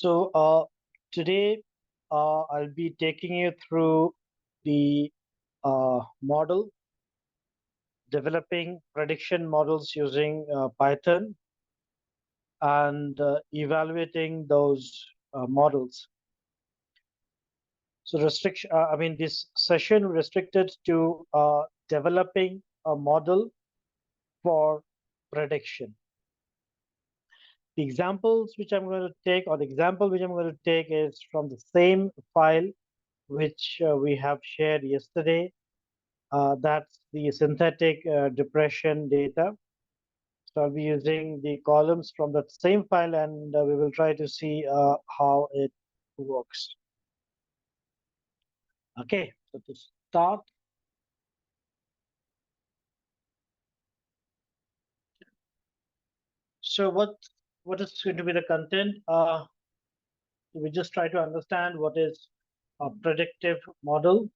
Today I'll be taking you through the model, developing prediction models using Python and evaluating those models. So this session restricted to developing a model for prediction. The examples which I'm going to take, or the example which I'm going to take, is from the same file which we have shared yesterday. That's the synthetic depression data. So I'll be using the columns from that same file, and we will try to see how it works. Okay, so to start, so what is going to be the content? We just try to understand what is a predictive model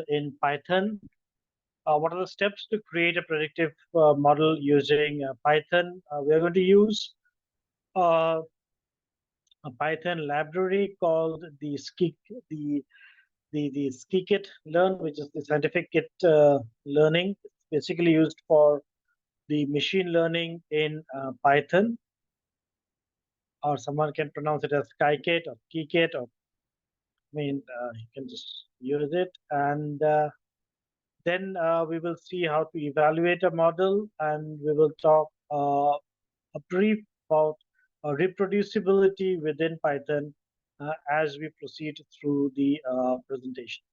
in Python. What are the steps to create a predictive model using Python? We are going to use uh, a Python library called the scikit-learn, which is the scientific learning. It's basically used for the machine learning in Python, or someone can pronounce it as skykit or kikit, or you can just use it. And then we will see how to evaluate a model, and we will talk a brief about reproducibility within Python as we proceed through the presentation.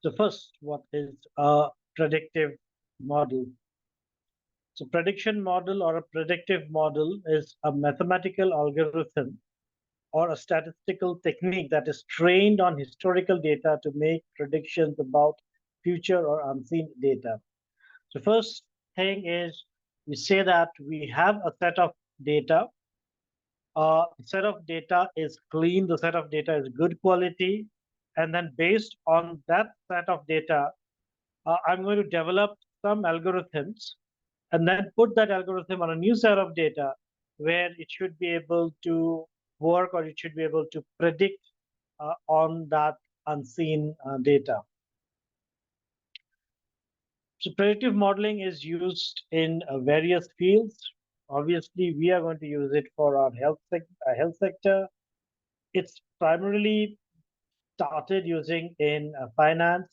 So first, what is a predictive model? So prediction model or a predictive model is a mathematical algorithm or a statistical technique that is trained on historical data to make predictions about future or unseen data. So first thing is, we say that we have a set of data. The set of data is clean, the set of data is good quality, and then based on that set of data, I'm going to develop some algorithms and then put that algorithm on a new set of data where it should be able to work, or it should be able to predict on that unseen data. So predictive modeling is used in various fields. Obviously, we are going to use it for our health sector. It's primarily started using in finance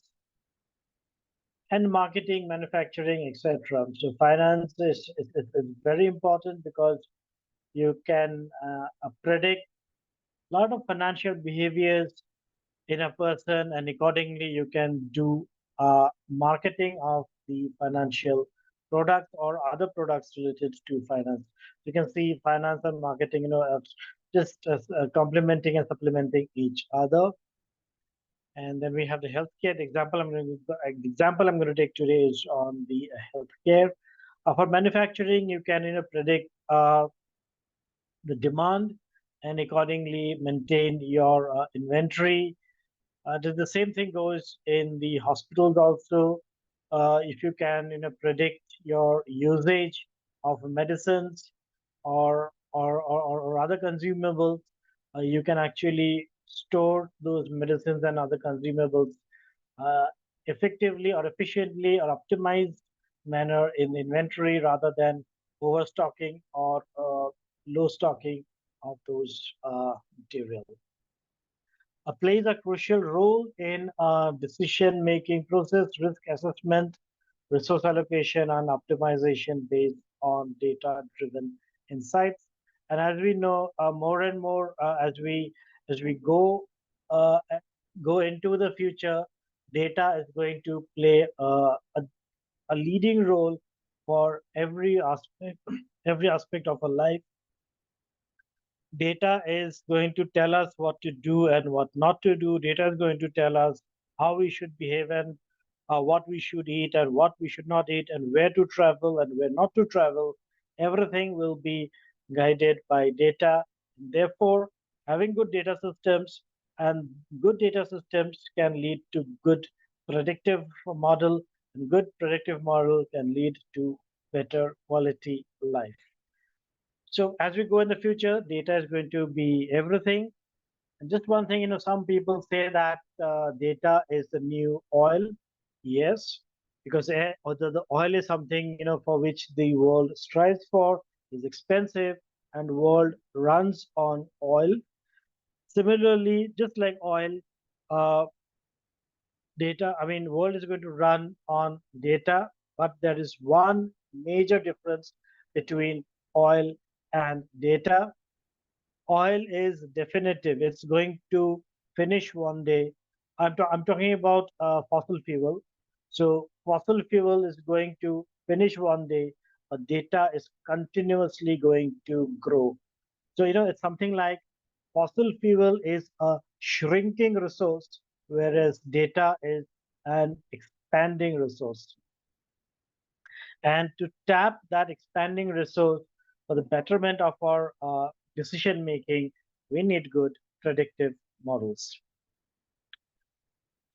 and marketing, manufacturing, etc. So finance is very important because you can predict a lot of financial behaviors in a person, and accordingly you can do marketing of the financial product or other products related to finance. You can see finance and marketing, just complementing and supplementing each other. And then we have the healthcare. The example I'm going to take today is on the healthcare. For manufacturing, you can predict the demand and accordingly maintain your inventory. The same thing goes in the hospitals also. If you can predict your usage of medicines or other consumables, you can actually store those medicines and other consumables uh, effectively or efficiently or optimized manner in inventory rather than overstocking or low stocking of those materials. Plays a crucial role in decision-making process, risk assessment, resource allocation, and optimization based on data-driven insights. And as we know, more and more as we uh, go into the future, data is going to play a leading role for every aspect of our life. Data is going to tell us what to do and what not to do. Data is going to tell us how we should behave and what we should eat and what we should not eat and where to travel and where not to travel. Everything will be guided by data. Therefore, having good data systems can lead to good predictive model, and good predictive model can lead to better quality life. So as we go in the future, data is going to be everything. And just one thing, some people say that data is the new oil. Yes, because although the oil is something, for which the world strives for, is expensive, and world runs on oil. Similarly, just like oil, uh, world is going to run on data, but there is one major difference between oil and data. Oil is definitive. It's going to finish one day. I'm talking about fossil fuel. So fossil fuel is going to finish one day, but data is continuously going to grow. So, it's something like fossil fuel is a shrinking resource, whereas data is an expanding resource. And to tap that expanding resource for the betterment of our decision making, we need good predictive models.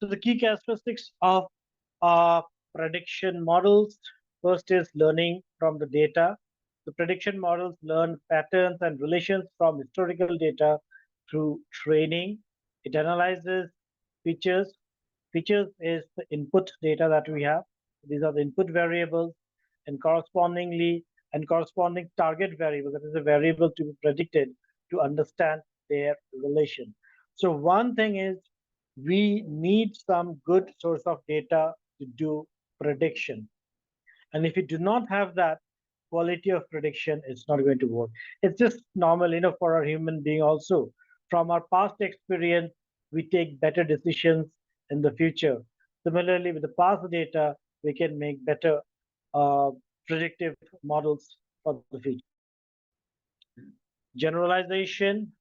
So the key characteristics of prediction models, first is learning from the data. The prediction models learn patterns and relations from historical data through training. It analyzes features. Features is the input data that we have. These are the input variables, and corresponding target variable, that is a variable to be predicted, to understand their relation. So one thing is, we need some good source of data to do prediction. And if you do not have that, quality of prediction, it's not going to work. It's just normal, for our human being also. From our past experience, we take better decisions in the future. Similarly, with the past data, we can make better uh, predictive models for the future. Generalization.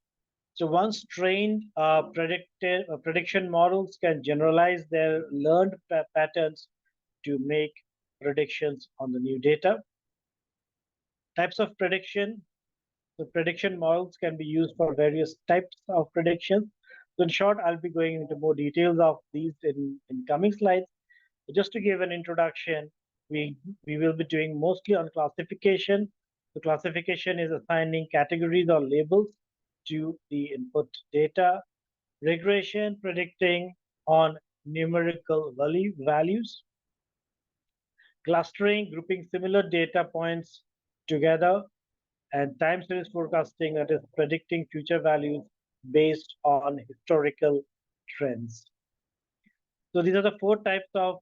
So once trained, prediction models can generalize their learned patterns to make predictions on the new data. Types of prediction. The prediction models can be used for various types of predictions. So in short, I'll be going into more details of these in coming slides. Just to give an introduction, we will be doing mostly on classification. The classification is assigning categories or labels to the input data. Regression, predicting on numerical values. Clustering, grouping similar data points together. And time series forecasting, that is predicting future values based on historical trends. So these are the 4 types of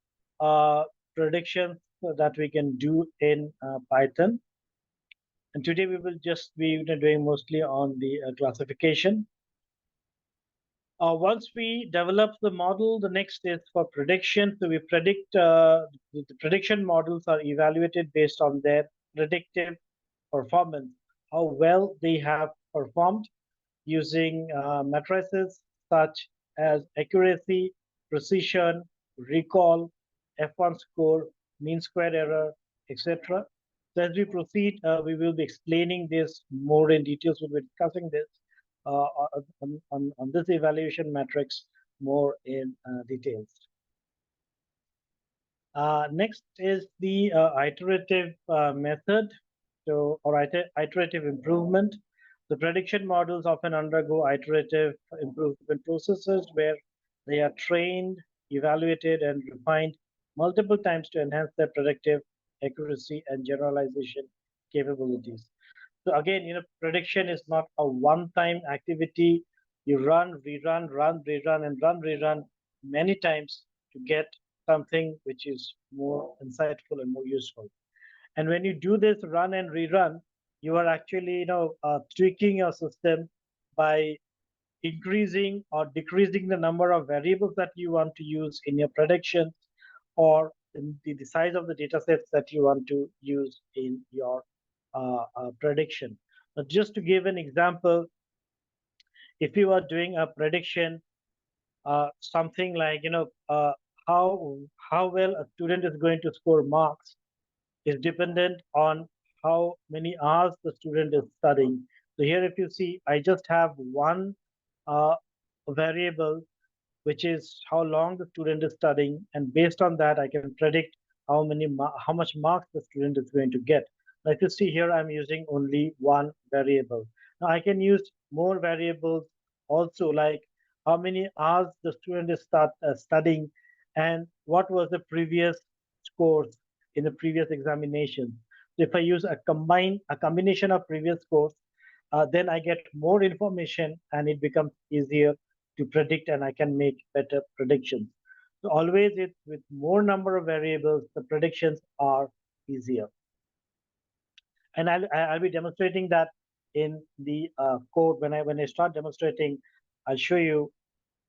predictions that we can do in Python. And today we will just be doing mostly on the classification. Once we develop the model, the next is for prediction. So we predict, the prediction models are evaluated based on their predictive performance, how well they have performed using matrices such as accuracy, precision, recall, F1 score, mean square error, etc. So as we proceed, we will be explaining this more in details. We'll be discussing this on this evaluation matrix more in details. Next is the iterative method, or iterative improvement. The prediction models often undergo iterative improvement processes where they are trained, evaluated, and refined multiple times to enhance their predictive accuracy and generalization capabilities. So again, prediction is not a one-time activity. You run, rerun, run, rerun, and run, rerun many times to get something which is more insightful and more useful. And when you do this run and rerun, you are actually, tweaking your system by increasing or decreasing the number of variables that you want to use in your predictions, or in the size of the data sets that you want to use in your prediction. But just to give an example, if you are doing a prediction, something like, how well a student is going to score marks is dependent on how many hours the student is studying. So here, if you see, I just have one variable, which is how long the student is studying, and based on that, I can predict how much marks the student is going to get. Like you see here, I'm using only one variable. Now I can use more variables also, like how many hours the student is studying and what was the previous scores in the previous examination. So if I use a combination of previous scores, then I get more information and it becomes easier to predict and I can make better predictions. So always it's with more number of variables, the predictions are easier. And I'll be demonstrating that in the code. When I start demonstrating, I'll show you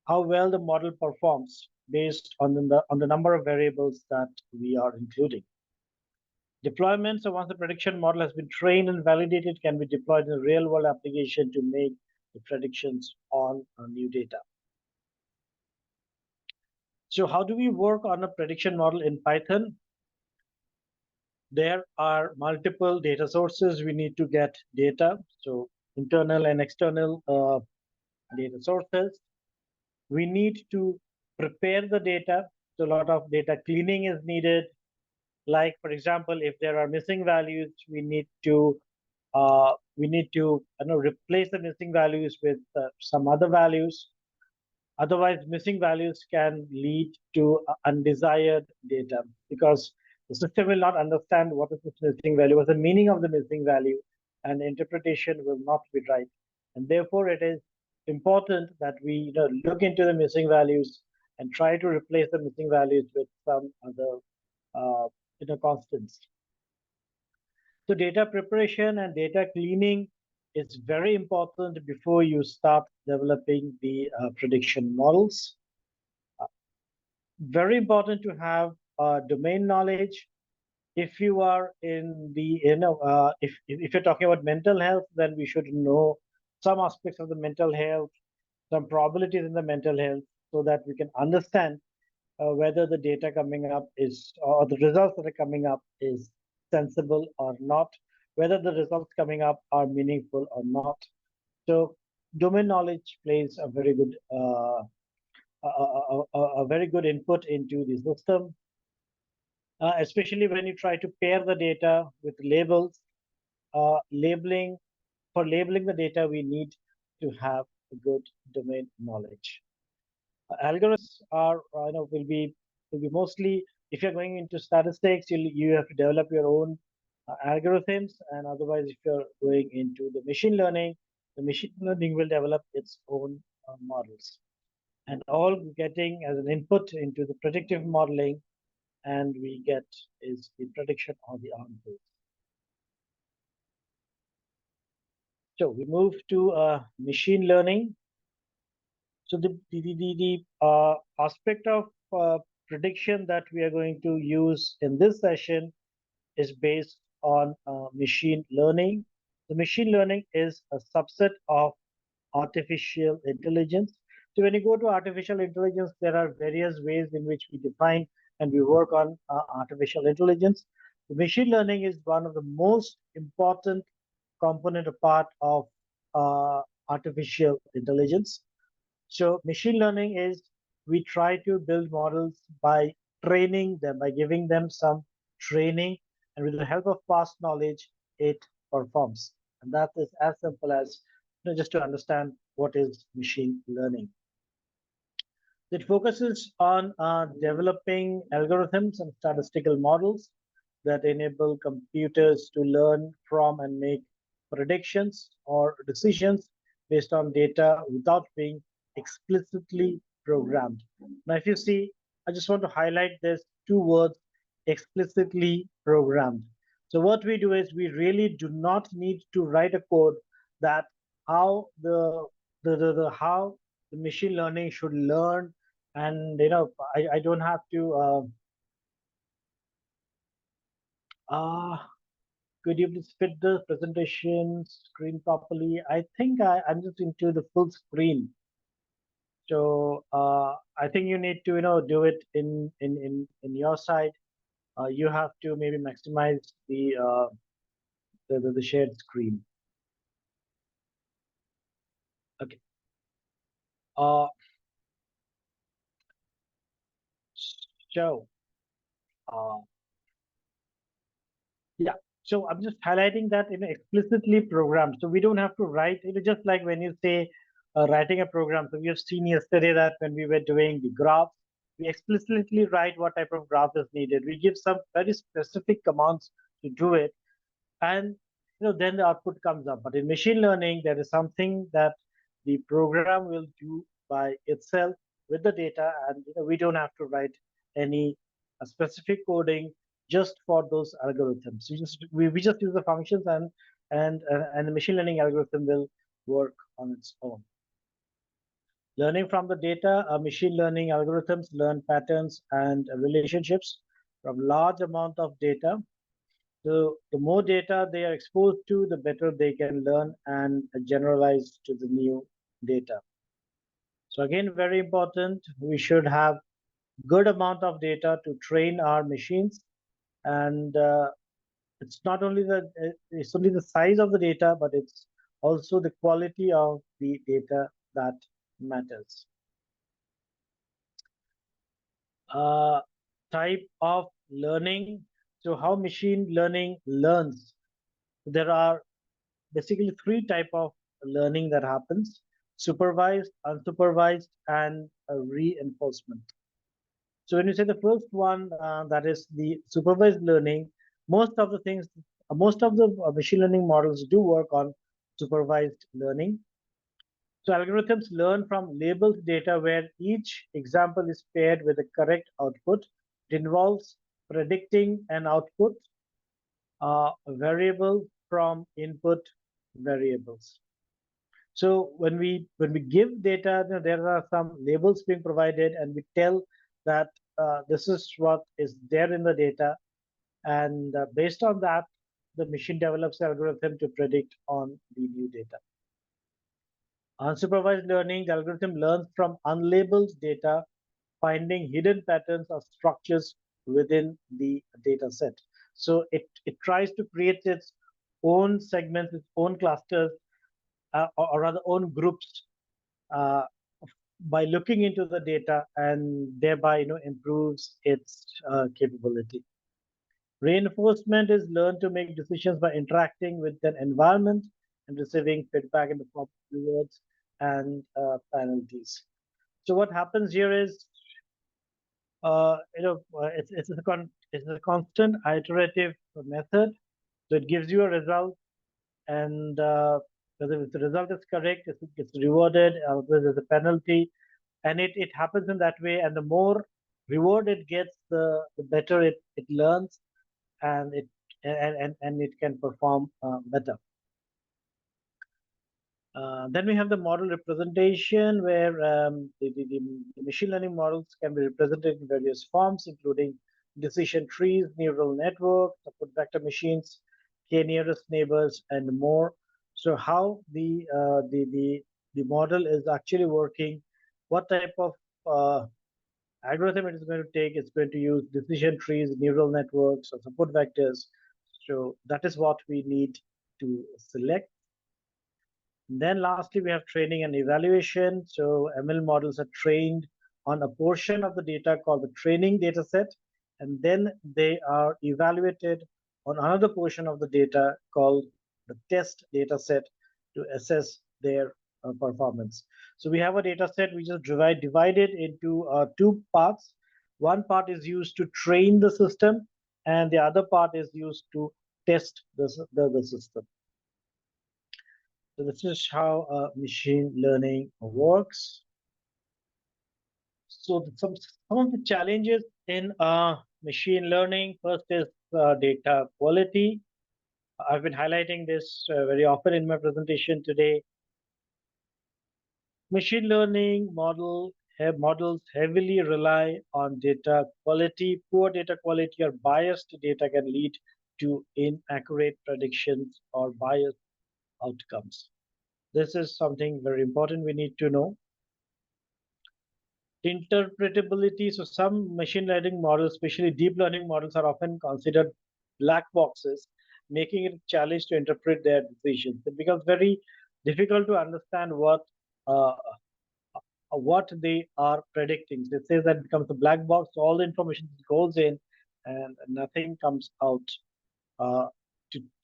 how well the model performs based on the number of variables that we are including. Deployment, so once the prediction model has been trained and validated, can be deployed in a real world application to make the predictions on new data. So how do we work on a prediction model in Python? There are multiple data sources. We need to get data, so internal and external data sources. We need to prepare the data. So a lot of data cleaning is needed. Like, for example, if there are missing values, we need to replace the missing values with some other values. Otherwise, missing values can lead to undesired data because the system will not understand what is this missing value, what's the meaning of the missing value, and the interpretation will not be right. And therefore, it is important that we look into the missing values and try to replace the missing values with some other constants. So data preparation and data cleaning is very important before you start developing the prediction models. Very important to have domain knowledge. If you are in the, if you're talking about mental health, then we should know some aspects of the mental health, some probabilities in the mental health, so that we can understand whether the data coming up is, or the results that are coming up is sensible or not, whether the results coming up are meaningful or not. So domain knowledge plays a very good a very good input into the system, especially when you try to pair the data with labels. Labeling For labeling the data, we need to have a good domain knowledge. Algorithms are, will be mostly, if you're going into statistics, you have to develop your own algorithms, and otherwise, if you're going into the machine learning will develop its own models. And all getting as an input into the predictive modeling, and we get is the prediction of the answers. So we move to machine learning. So the aspect of prediction that we are going to use in this session is based on machine learning. The machine learning is a subset of artificial intelligence. So when you go to artificial intelligence, there are various ways in which we define and we work on artificial intelligence. The machine learning is one of the most important component, a part of artificial intelligence. So machine learning is, we try to build models by training them, by giving them some training, and with the help of past knowledge, it performs. And that is as simple as just to understand what is machine learning. It focuses on developing algorithms and statistical models that enable computers to learn from and make predictions or decisions based on data without being explicitly programmed. Now, if you see, I just want to highlight this two words, explicitly programmed. So what we do is we really do not need to write a code that how how the machine learning should learn, and I don't have to uh, could you please fit the presentation screen properly? I think I'm just into the full screen. So I think you need to do it in your side. You have to maybe maximize the shared screen. Okay. Uh, so yeah. So I'm just highlighting that explicitly programmed. So we don't have to write just like when you say writing a program. So we have seen yesterday that when we were doing the graph, we explicitly write what type of graph is needed. We give some very specific commands to do it, and then the output comes up. But in machine learning, there is something that the program will do by itself with the data, and we don't have to write any specific coding just for those algorithms. We just use the functions, and the machine learning algorithm will work on its own. Learning from the data, machine learning algorithms learn patterns and relationships from large amount of data. So the more data they are exposed to, the better they can learn and generalize to the new data. So again, very important, we should have good amount of data to train our machines. And it's not only it's only the size of the data, but it's also the quality of the data that matters. Type of learning. So how machine learning learns. There are basically three type of learning that happens: supervised, unsupervised, and reinforcement. So when you say the first one, that is the supervised learning, most of the things, most of the machine learning models do work on supervised learning. So algorithms learn from labeled data where each example is paired with a correct output. It involves predicting an output variable from input variables. So when we give data, there are some labels being provided, and we tell that this is what is there in the data, and based on that, the machine develops an algorithm to predict on the new data. Unsupervised learning, the algorithm learns from unlabeled data, finding hidden patterns or structures within the data set. So it tries to create its own segments, its own clusters, or rather own groups uh, by looking into the data, and thereby improves its capability. Reinforcement is learned to make decisions by interacting with an environment and receiving feedback in the form of rewards and penalties. So what happens here is, it's a constant iterative method. So it gives you a result, and if the result is correct, it gets rewarded. There's a penalty, and it happens in that way. And the more reward it gets, the better it learns, and it can perform better. Then we have the model representation, where the machine learning models can be represented in various forms, including decision trees, neural networks, support vector machines, k-nearest neighbors, and more. So how the model is actually working, what type of algorithm it is going to take. It's going to use decision trees, neural networks, or support vectors. So that is what we need to select. And then lastly, we have training and evaluation. So ML models are trained on a portion of the data called the training data set, and then they are evaluated on another portion of the data called the test data set to assess their performance. So we have a data set, we just divide it into two parts. One part is used to train the system, and the other part is used to test the system. So this is how machine learning works. So some of the challenges in machine learning, first is data quality. I've been highlighting this very often in my presentation today. Machine learning models heavily rely on data quality. Poor data quality or biased data can lead to inaccurate predictions or biased outcomes. This is something very important we need to know. Interpretability. So some machine learning models, especially deep learning models, are often considered black boxes, making it a challenge to interpret their decisions. It becomes very difficult to understand what they are predicting. So it says that it becomes a black box. So all the information goes in, and nothing comes out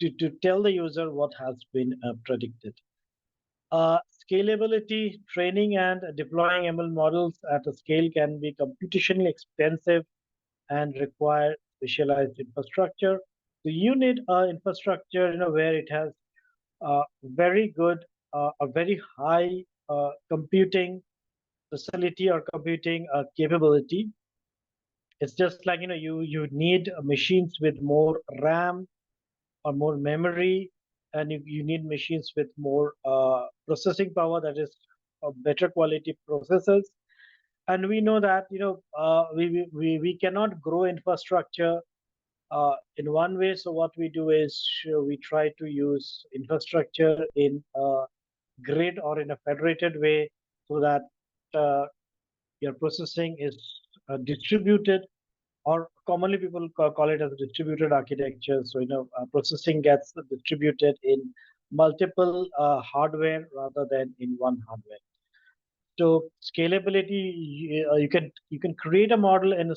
to tell the user what has been predicted. Scalability, training and deploying ML models at a scale can be computationally expensive and require specialized infrastructure. So you need infrastructure, where it has very good, a very high computing facility or computing capability. It's just like you need machines with more RAM or more memory, and you need machines with more processing power, that is better quality processors. And we know that we cannot grow infrastructure in one way. So what we do is we try to use infrastructure in a grid or in a federated way, so that uh, your processing is distributed, or commonly people call it as distributed architecture. So processing gets distributed in multiple hardware rather than in one hardware. So scalability, you can create a model in a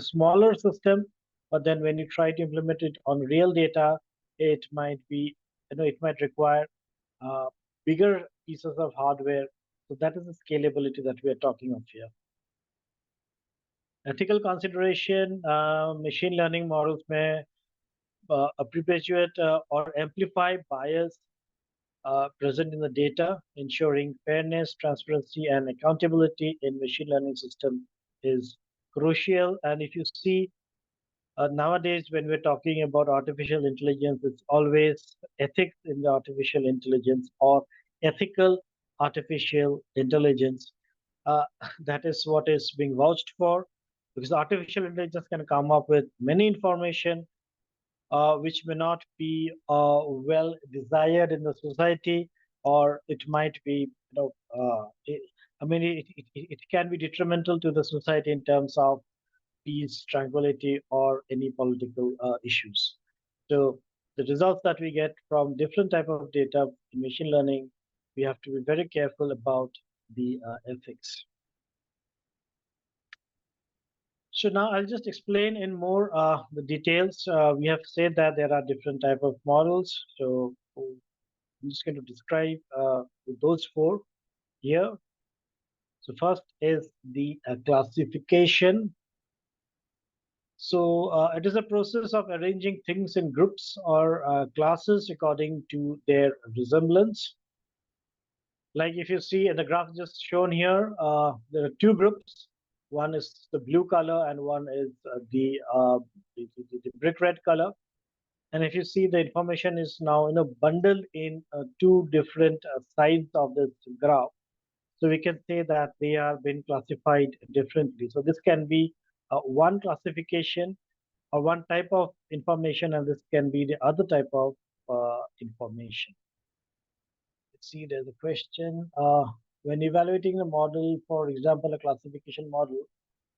smaller system, but then when you try to implement it on real data, it might be it might require uh, bigger pieces of hardware. So that is the scalability that we are talking of here. Ethical consideration, machine learning models may perpetuate or amplify bias present in the data. Ensuring fairness, transparency, and accountability in machine learning system is crucial. And if you see nowadays, when we're talking about artificial intelligence, it's always ethics in the artificial intelligence, or ethical artificial intelligence. Uh, that is what is being vouched for, because artificial intelligence can come up with many information which may not be well desired in the society, or it might be, I mean, it can be detrimental to the society in terms of peace, tranquility, or any political issues. So the results that we get from different type of data in machine learning, we have to be very careful about the ethics. So now I'll just explain in more the details. We have said that there are different type of models. So I'm just going to describe those four here. So first is the classification. So it is a process of arranging things in groups or classes according to their resemblance. Like if you see in the graph just shown here, there are two groups. One is the blue color and one is the brick red color. And if you see, the information is now bundled in two different sides of this graph. So we can say that they are being classified differently. So this can be one classification or one type of information, and this can be the other type of information. Let's see, there's a question. When evaluating a model, for example, a classification model,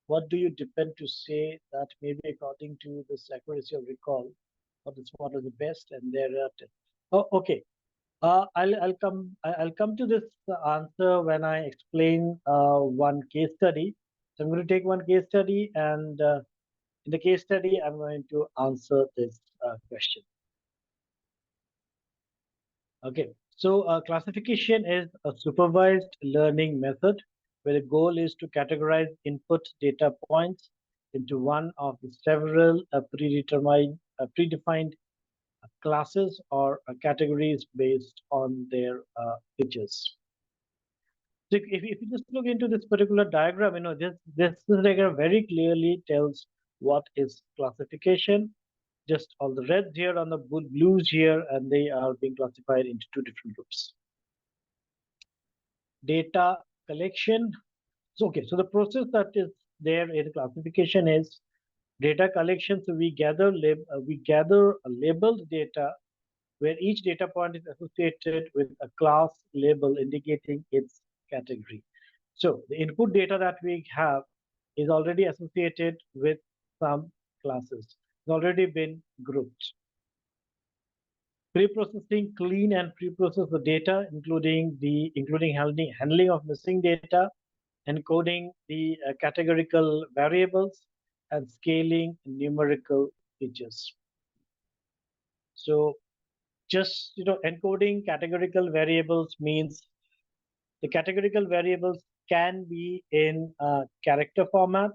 what do you depend to say that maybe according to this accuracy of recall, or this model is the best, and thereafter? Oh, okay. I'll come to this answer when I explain one case study. So I'm going to take one case study, and in the case study, I'm going to answer this question. Okay, so classification is a supervised learning method where the goal is to categorize input data points into one of the several predefined classes or categories based on their features. So if you just look into this particular diagram, this diagram very clearly tells what is classification. Just all the reds here on the blues here, and they are being classified into two different groups. Data collection. So, okay, so the process that is there in classification is data collection. So we gather labeled data where each data point is associated with a class label indicating its category. So the input data that we have is already associated with some classes. It's already been grouped. Pre-processing, clean and pre-process the data, including handling of missing data, encoding the categorical variables, and scaling numerical features. So just encoding categorical variables means the categorical variables can be in character format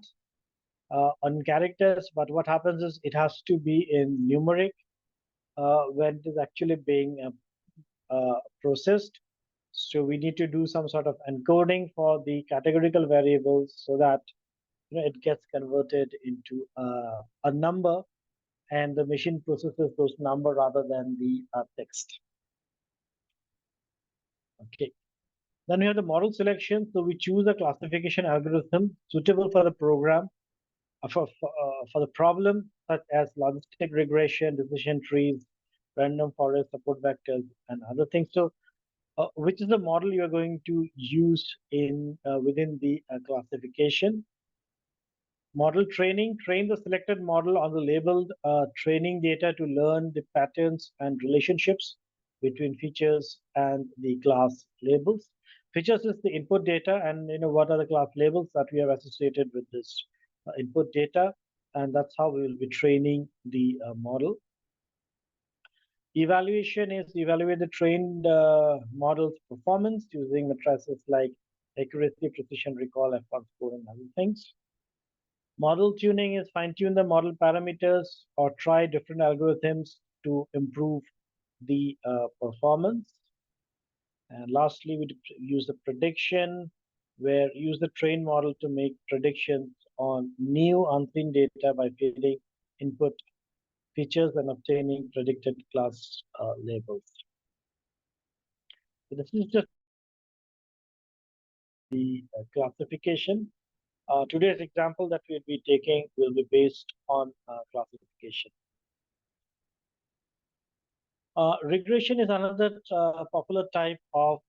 on characters, but what happens is it has to be in numeric when it is actually being processed. So we need to do some sort of encoding for the categorical variables so that it gets converted into a number, and the machine processes those number rather than the text. Okay. Then we have the model selection. So we choose a classification algorithm suitable for the program, for the problem, such as logistic regression, decision trees, random forest, support vectors, and other things. So which is the model you are going to use in within the classification? Model training, train the selected model on the labeled training data to learn the patterns and relationships between features and the class labels. Features is the input data, and what are the class labels that we have associated with this input data, and that's how we will be training the model. Evaluation is evaluate the trained model's performance using matrices like accuracy, precision, recall, F1 score, and other things. Model tuning is fine-tune the model parameters or try different algorithms to improve the performance. And lastly, we use the prediction, where use the trained model to make predictions on new unseen data by feeding input features and obtaining predicted class labels. So this is just the classification. Today's example that we'll be taking will be based on classification. Regression is another popular type of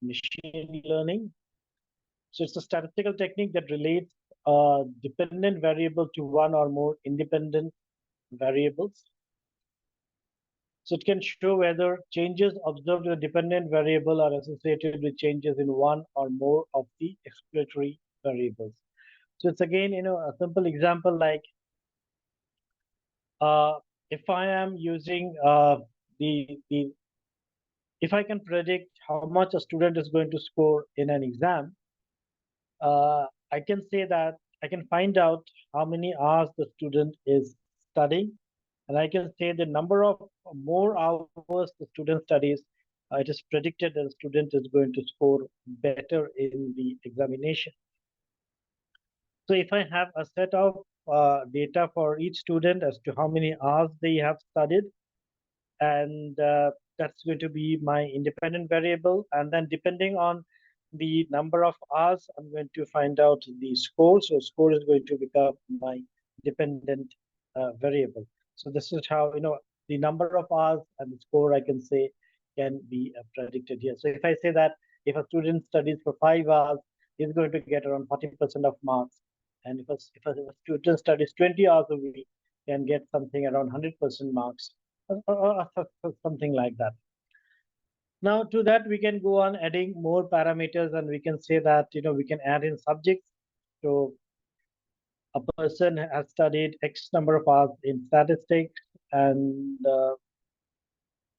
machine learning. So it's a statistical technique that relates a dependent variable to one or more independent variables. So it can show whether changes observed in a dependent variable are associated with changes in one or more of the exploratory variables. So it's again, a simple example like if I am using the if I can predict how much a student is going to score in an exam, I can say that I can find out how many hours the student is studying, and I can say the number of more hours the student studies. It is predicted that the student is going to score better in the examination. So if I have a set of data for each student as to how many hours they have studied, and that's going to be my independent variable. And then depending on the number of hours, I'm going to find out the score. So score is going to become my dependent variable. So this is how, the number of hours and the score I can say can be predicted here. So if I say that if a student studies for 5 hours, he's going to get around 40% of marks. And if a student studies 20 hours a week, can get something around 100% marks, or something like that. Now to that, we can go on adding more parameters, and we can say that, we can add in subjects. So a person has studied X number of hours in statistics and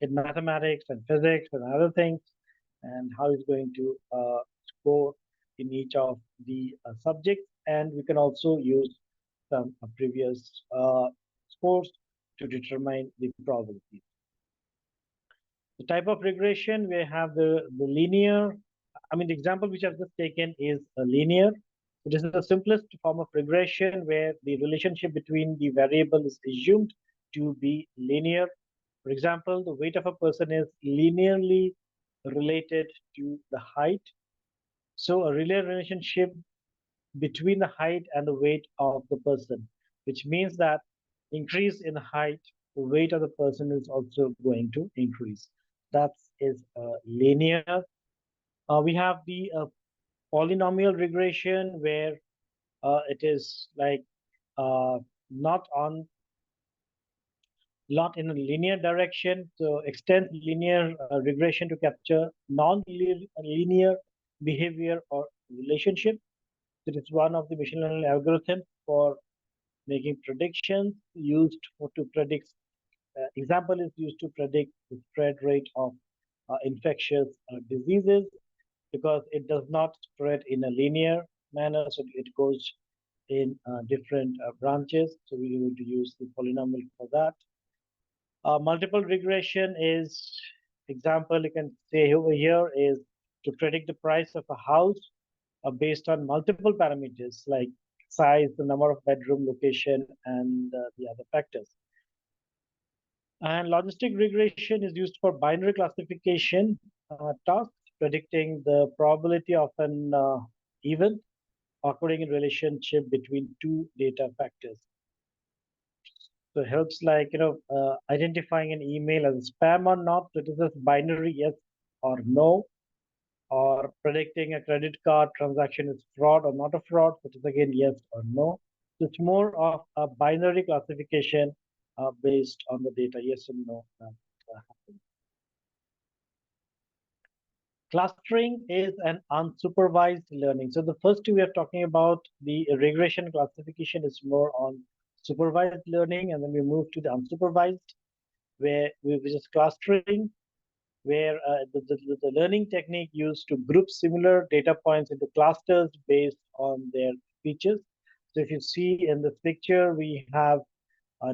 in mathematics and physics and other things, and how he's going to score in each of the subjects. And we can also use some previous scores to determine the probability. The type of regression, we have the linear. I mean, the example which I've just taken is a linear. It is the simplest form of regression where the relationship between the variable is assumed to be linear. For example, the weight of a person is linearly related to the height. So a linear relationship between the height and the weight of the person, which means that increase in height, the weight of the person is also going to increase. That is linear. We have the polynomial regression where it is like uh, not on not in a linear direction. So extend linear regression to capture non-linear behavior or relationship. It is one of the machine learning algorithms for making predictions used to predict example is used to predict the spread rate of infectious diseases because it does not spread in a linear manner, so it goes in different branches. So we need to use the polynomial for that. Multiple regression is example you can say over here is to predict the price of a house based on multiple parameters like size, the number of bedroom, location, and the other factors. And logistic regression is used for binary classification tasks, predicting the probability of an event occurring in relationship between two data factors. So it helps like, identifying an email as spam or not. So it is just binary yes or no, or predicting a credit card transaction is fraud or not a fraud. So it is again yes or no. So it's more of a binary classification based on the data, yes and no. Clustering is an unsupervised learning. So the first two we are talking about, the regression classification is more on supervised learning, and then we move to the unsupervised, which is clustering, where the learning technique used to group similar data points into clusters based on their features. So if you see in this picture, we have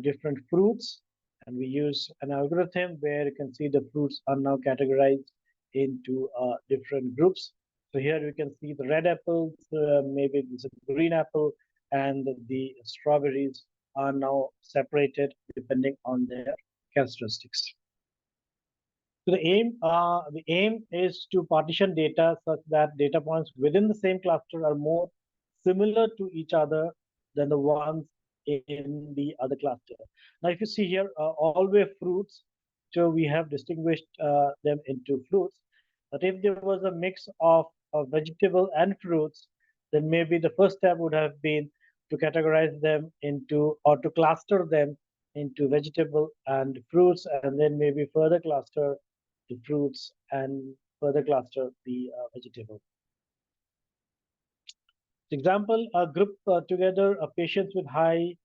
different fruits, and we use an algorithm where you can see the fruits are now categorized into different groups. So here you can see the red apples, maybe it's a green apple, and the strawberries are now separated depending on their characteristics. So the aim is to partition data such that data points within the same cluster are more similar to each other than the ones in the other cluster. Now, if you see here, all were fruits, so we have distinguished them into fruits. But if there was a mix of vegetable and fruits, then maybe the first step would have been to categorize them into, or to cluster them into vegetable and fruits, and then maybe further cluster the fruits and further cluster the vegetable. Example, a group together patients with high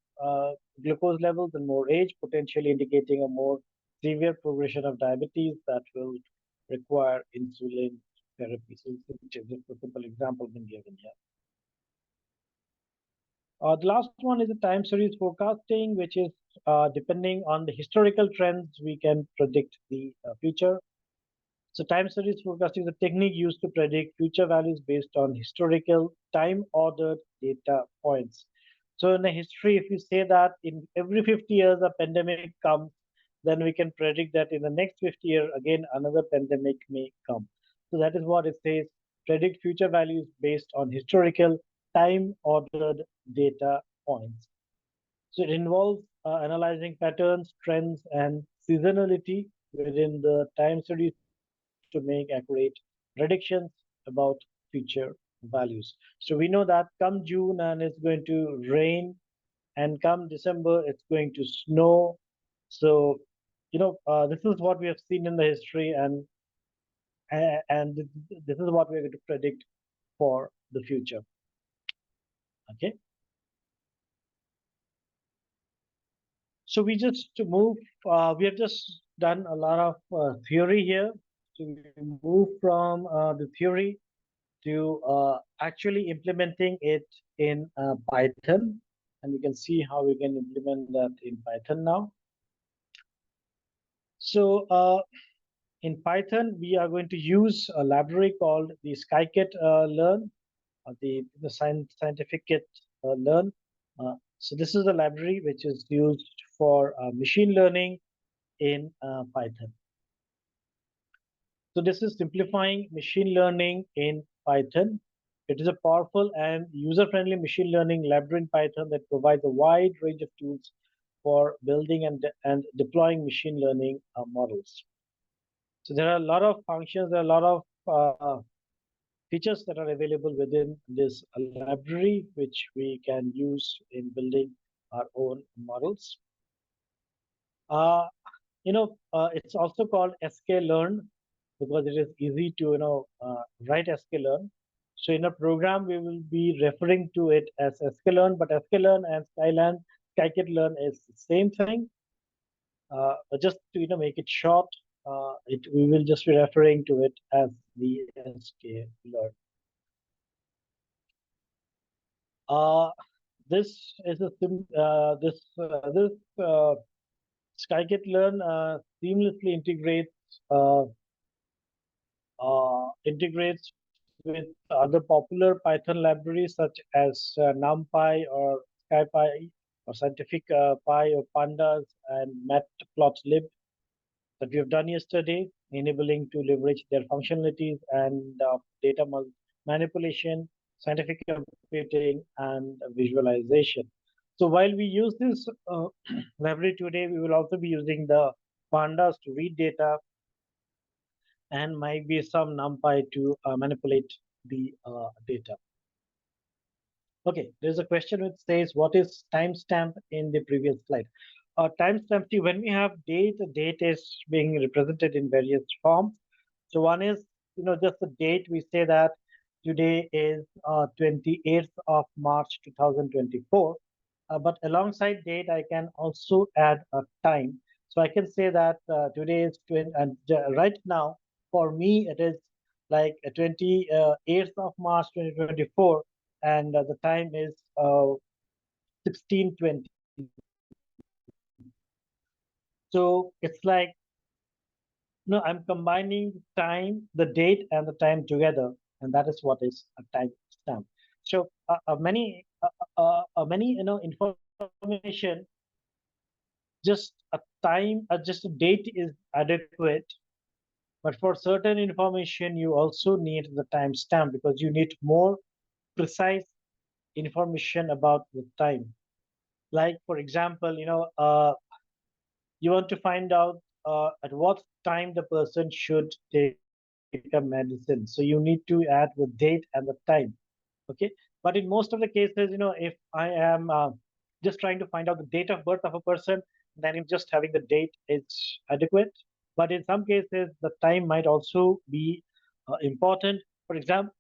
glucose levels and more age, potentially indicating a more severe progression of diabetes that will require insulin therapy. So just a simple example been given here. The last one is the time series forecasting, which is depending on the historical trends, we can predict the future. So time series forecasting is a technique used to predict future values based on historical time-ordered data points. So in the history, if you say that in every 50 years a pandemic comes, then we can predict that in the next 50 years, again, another pandemic may come. So that is what it says, predict future values based on historical time-ordered data points. So it involves analyzing patterns, trends, and seasonality within the time series to make accurate predictions about future values. So we know that come June and it's going to rain, and come December it's going to snow. So this is what we have seen in the history, and this is what we're going to predict for the future. Okay. So we just to move. We have just done a lot of theory here. So we move from the theory to actually implementing it in Python. And we can see how we can implement that in Python now. So in Python, we are going to use a library called the scikit-learn, the scientific learn. So this is the library which is used for machine learning in Python. So this is simplifying machine learning in Python. It is a powerful and user-friendly machine learning library in Python that provides a wide range of tools for building and deploying machine learning models. So there are a lot of functions, there are a lot of features that are available within this library, which we can use in building our own models. It's also called sklearn because it is easy to write sklearn. So in a program, we will be referring to it as sklearn, but sklearn and scikit-learn is the same thing. Just to make it short, we will just be referring to it as the sklearn. This is a this scikit-learn seamlessly integrates with other popular Python libraries such as NumPy or SciPy or Scientific Py or Pandas and Matplotlib that we have done yesterday, enabling to leverage their functionalities and data manipulation, scientific computing, and visualization. So while we use this library today, we will also be using the pandas to read data and might be some NumPy to manipulate the data. Okay, there's a question which says, what is timestamp in the previous slide? Timestamp, when we have date, the date is being represented in various forms. So one is, just the date. We say that today is 28th of March 2024. But alongside date, I can also add a time. So I can say that today is 20, and right now, for me, it is like 28th of March 2024, and the time is 16:20. So it's like, I'm combining time, the date, and the time together, and that is what is a time stamp. So many information, just a time, just a date is adequate. But for certain information, you also need the timestamp because you need more precise information about the time. Like, for example, you want to find out at what time the person should take a medicine. So you need to add the date and the time. Okay. But in most of the cases, if I am just trying to find out the date of birth of a person, then if just having the date is adequate. But in some cases, the time might also be important. For example,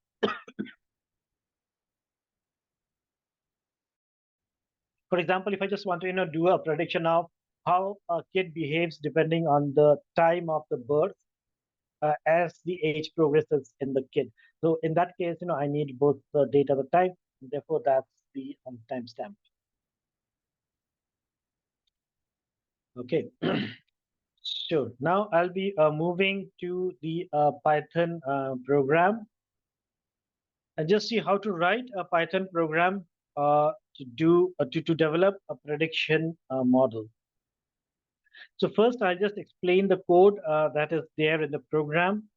if I just want to do a prediction of how a kid behaves depending on the time of the birth as the age progresses in the kid. So in that case, I need both the date and the time. Therefore, that's the timestamp. Okay. Sure. Now I'll be moving to the Python program and just see how to write a Python program to develop a prediction model. So first, I'll just explain the code that is there in the program,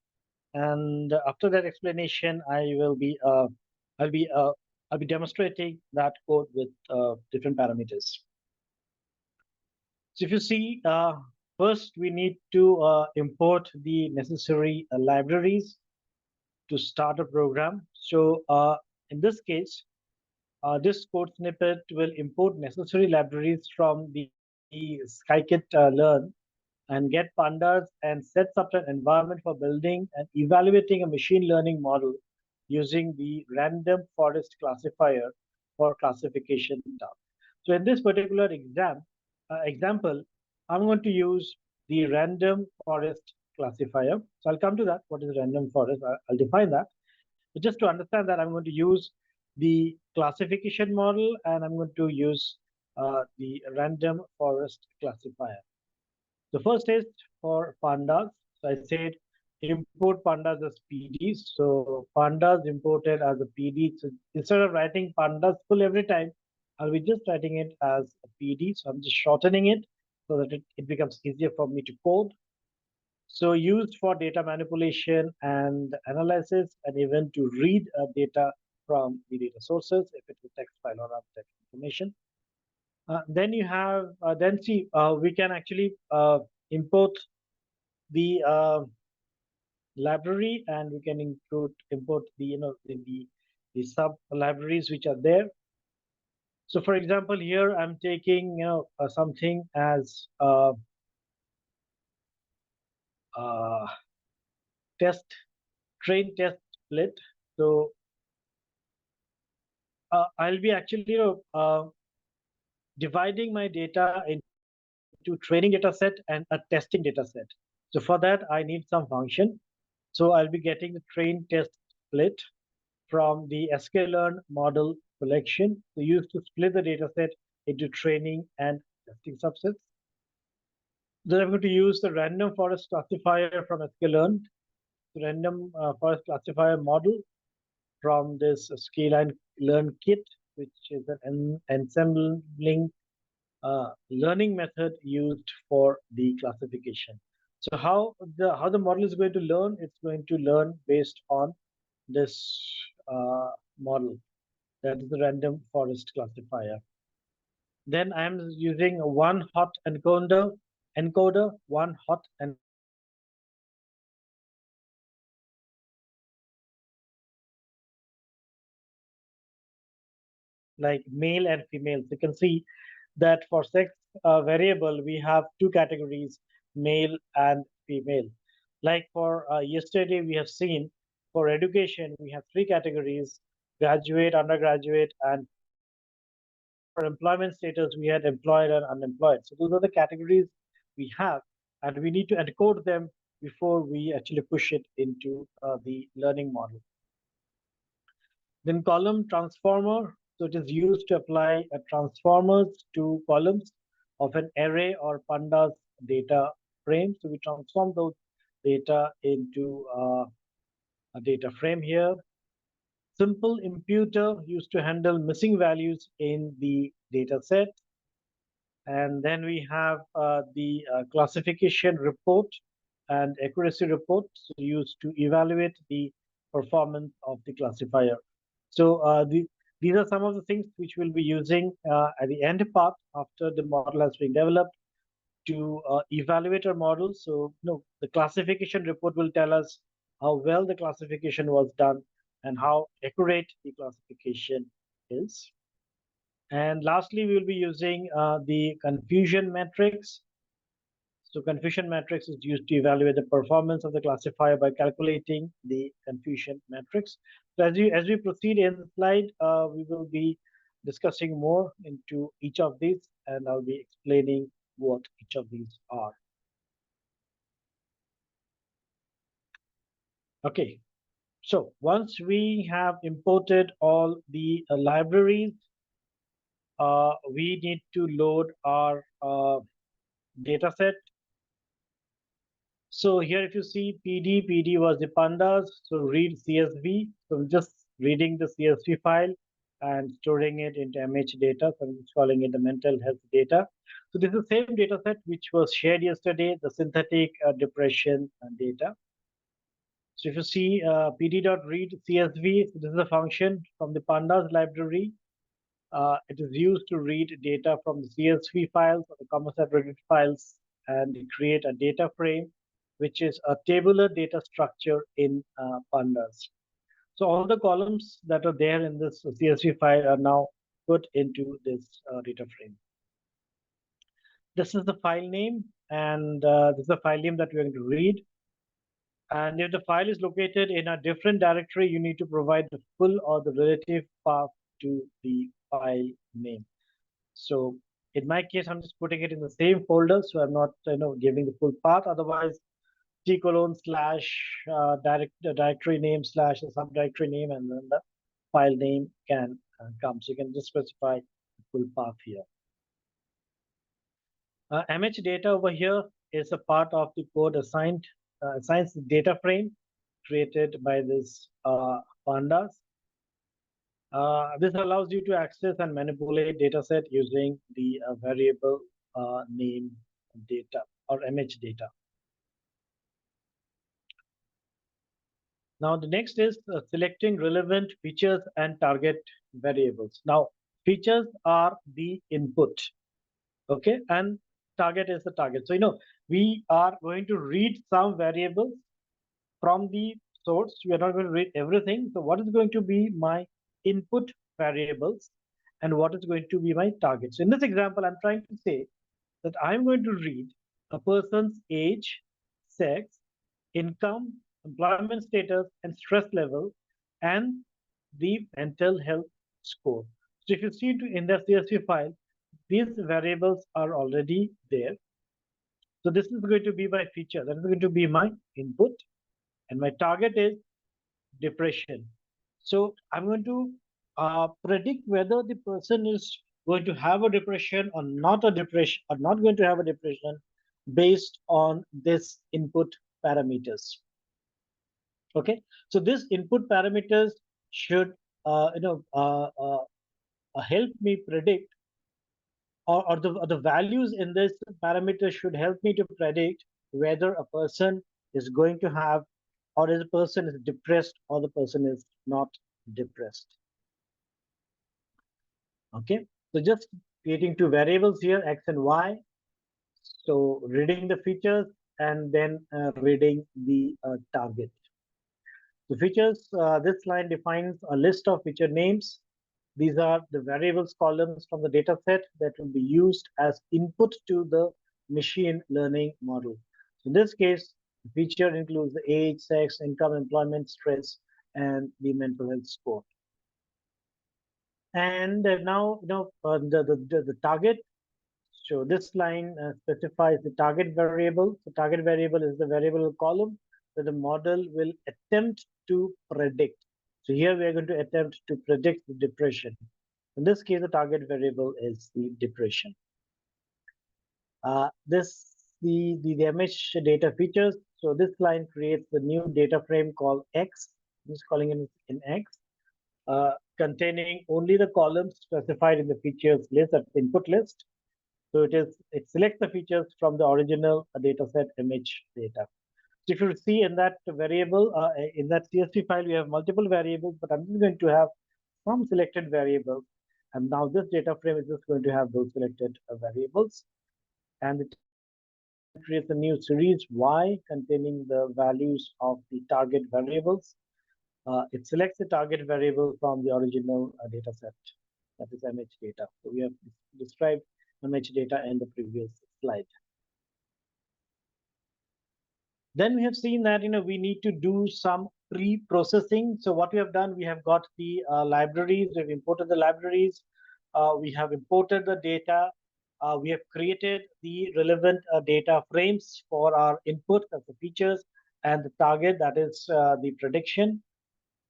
and after that explanation, I'll be demonstrating that code with different parameters. So if you see, first we need to import the necessary libraries to start a program. So in this case, this code snippet will import necessary libraries from the scikit-learn and get pandas and sets up an environment for building and evaluating a machine learning model using the random forest classifier for classification tasks. So in this particular example, I'm going to use the random forest classifier. So I'll come to that. What is random forest? I'll define that. But just to understand that, I'm going to use the classification model and I'm going to use the random forest classifier. The first is for pandas. So I said import pandas as PDs. So pandas imported as a PD. So instead of writing pandas full every time, I'll be just writing it as a PD. So I'm just shortening it so that it becomes easier for me to code. So used for data manipulation and analysis, and even to read data from the data sources, if it's a text file or other text information. Then you have, we can actually import the library, and we can import the the sub libraries which are there. So for example, here I'm taking something as train test split. So I'll be actually dividing my data into training data set and a testing data set. So for that, I need some function. So I'll be getting the train test split from the sklearn model collection. So used to split the data set into training and testing subsets. Then I'm going to use the random forest classifier from sklearn, the random forest classifier model from this sklearn kit, which is an ensembling learning method used for the classification. So how the model is going to learn? It's going to learn based on this model, that is the random forest classifier. Then I'm using one hot encoder, one hot and like male and female. So you can see that for sex variable, we have two categories, male and female. Like for yesterday, we have seen for education, we have three categories, graduate, undergraduate, and for employment status, we had employed and unemployed. So those are the categories we have, and we need to encode them before we actually push it into the learning model. Then column transformer. So it is used to apply transformers to columns of an array or pandas data frame. So we transform those data into a data frame here. Simple imputer used to handle missing values in the data set. And then we have the classification report and accuracy report used to evaluate the performance of the classifier. So these are some of the things which we'll be using at the end part after the model has been developed to evaluate our model. So the classification report will tell us how well the classification was done and how accurate the classification is. And lastly, we will be using the confusion matrix. So confusion matrix is used to evaluate the performance of the classifier by calculating the confusion matrix. So as we proceed in the slide, we will be discussing more into each of these, and I'll be explaining what each of these are. Okay, so once we have imported all the libraries, we need to load our data set. So here if you see PD was the pandas, so read CSV. So I'm just reading the CSV file and storing it into MH data. So I'm just calling it the mental health data. So this is the same data set which was shared yesterday, the synthetic depression data. So if you see pd.read CSV, so this is a function from the pandas library. It is used to read data from the CSV files or the CommonSet Reddit files and create a data frame, which is a tabular data structure in pandas. So all the columns that are there in this CSV file are now put into this data frame. This is the file name, and this is the file name that we're going to read. And if the file is located in a different directory, you need to provide the full or the relative path to the file name. So in my case, I'm just putting it in the same folder, so I'm not giving the full path. Otherwise, t:// directory name / a subdirectory name, and then the file name can come. So you can just specify the full path here. MH data over here is a part of the code assigns the data frame created by this pandas. This allows you to access and manipulate data set using the variable name data or MH data. Now the next is selecting relevant features and target variables. Now features are the input, okay, and target is the target. So we are going to read some variables from the source. We are not going to read everything. So what is going to be my input variables and what is going to be my target? So in this example, I'm trying to say that I'm going to read a person's age, sex, income, employment status, and stress level, and the mental health score. So if you see in the CSV file, these variables are already there. So this is going to be my feature. That is going to be my input, and my target is depression. So I'm going to predict whether the person is going to have a depression or not a depression or not going to have a depression based on this input parameters. Okay, so this input parameters should help me predict, or the values in this parameter should help me to predict whether a person is going to have, or is a person is depressed or the person is not depressed. Okay, so just creating two variables here, x and y. So reading the features and then reading the target. The features, this line defines a list of feature names. These are the variables columns from the data set that will be used as input to the machine learning model. In this case, the feature includes the age, sex, income, employment, stress, and the mental health score. And now, the target. So this line specifies the target variable. The target variable is the variable column that the model will attempt to predict. So here we are going to attempt to predict the depression. In this case, the target variable is the depression. The image data features. So this line creates the new data frame called X. I'm just calling it in X, containing only the columns specified in the features list, that's the input list. So it selects the features from the original dataset image data. So if you see in that variable, in that CSV file, we have multiple variables, but I'm just going to have some selected variables. And now this data frame is just going to have those selected variables. And it creates a new series Y containing the values of the target variables. It selects the target variable from the original data set, that is MH data. So we have described MH data in the previous slide. Then we have seen that we need to do some pre-processing. So what we have done, we have got the libraries, we've imported the libraries, we have imported the data, we have created the relevant data frames for our input, as the features, and the target, that is the prediction.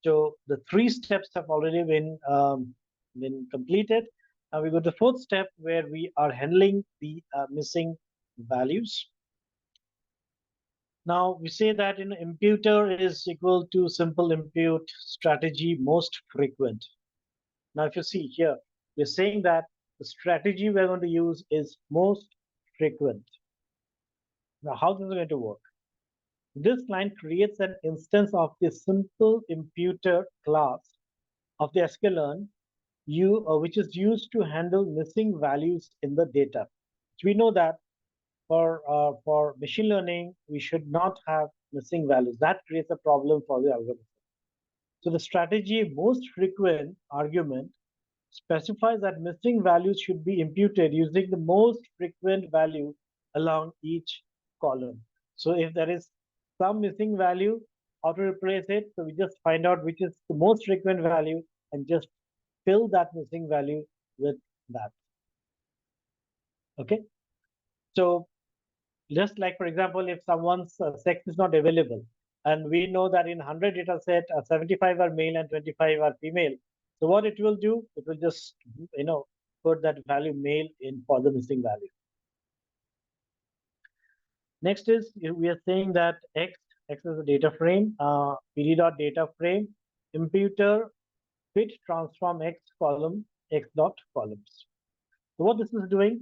So the three steps have already been completed. Now we go to the fourth step, where we are handling the missing values. Now we say that imputer is equal to simple impute strategy most frequent. Now if you see here, we're saying that the strategy we're going to use is most frequent. Now how this is going to work? This line creates an instance of the simple imputer class of the sklearn, which is used to handle missing values in the data. So we know that for machine learning, we should not have missing values. That creates a problem for the algorithm. So the strategy most frequent argument specifies that missing values should be imputed using the most frequent value along each column. So if there is some missing value, how to replace it? So we just find out which is the most frequent value and just fill that missing value with that. Okay. So just like, for example, if someone's sex is not available, and we know that in 100 data set, 75 are male and 25 are female. So what it will do, it will just, put that value male in for the missing value. Next is, we are saying that X is a data frame, pd.data frame, imputer fit transform X column, X dot columns. So what this is doing,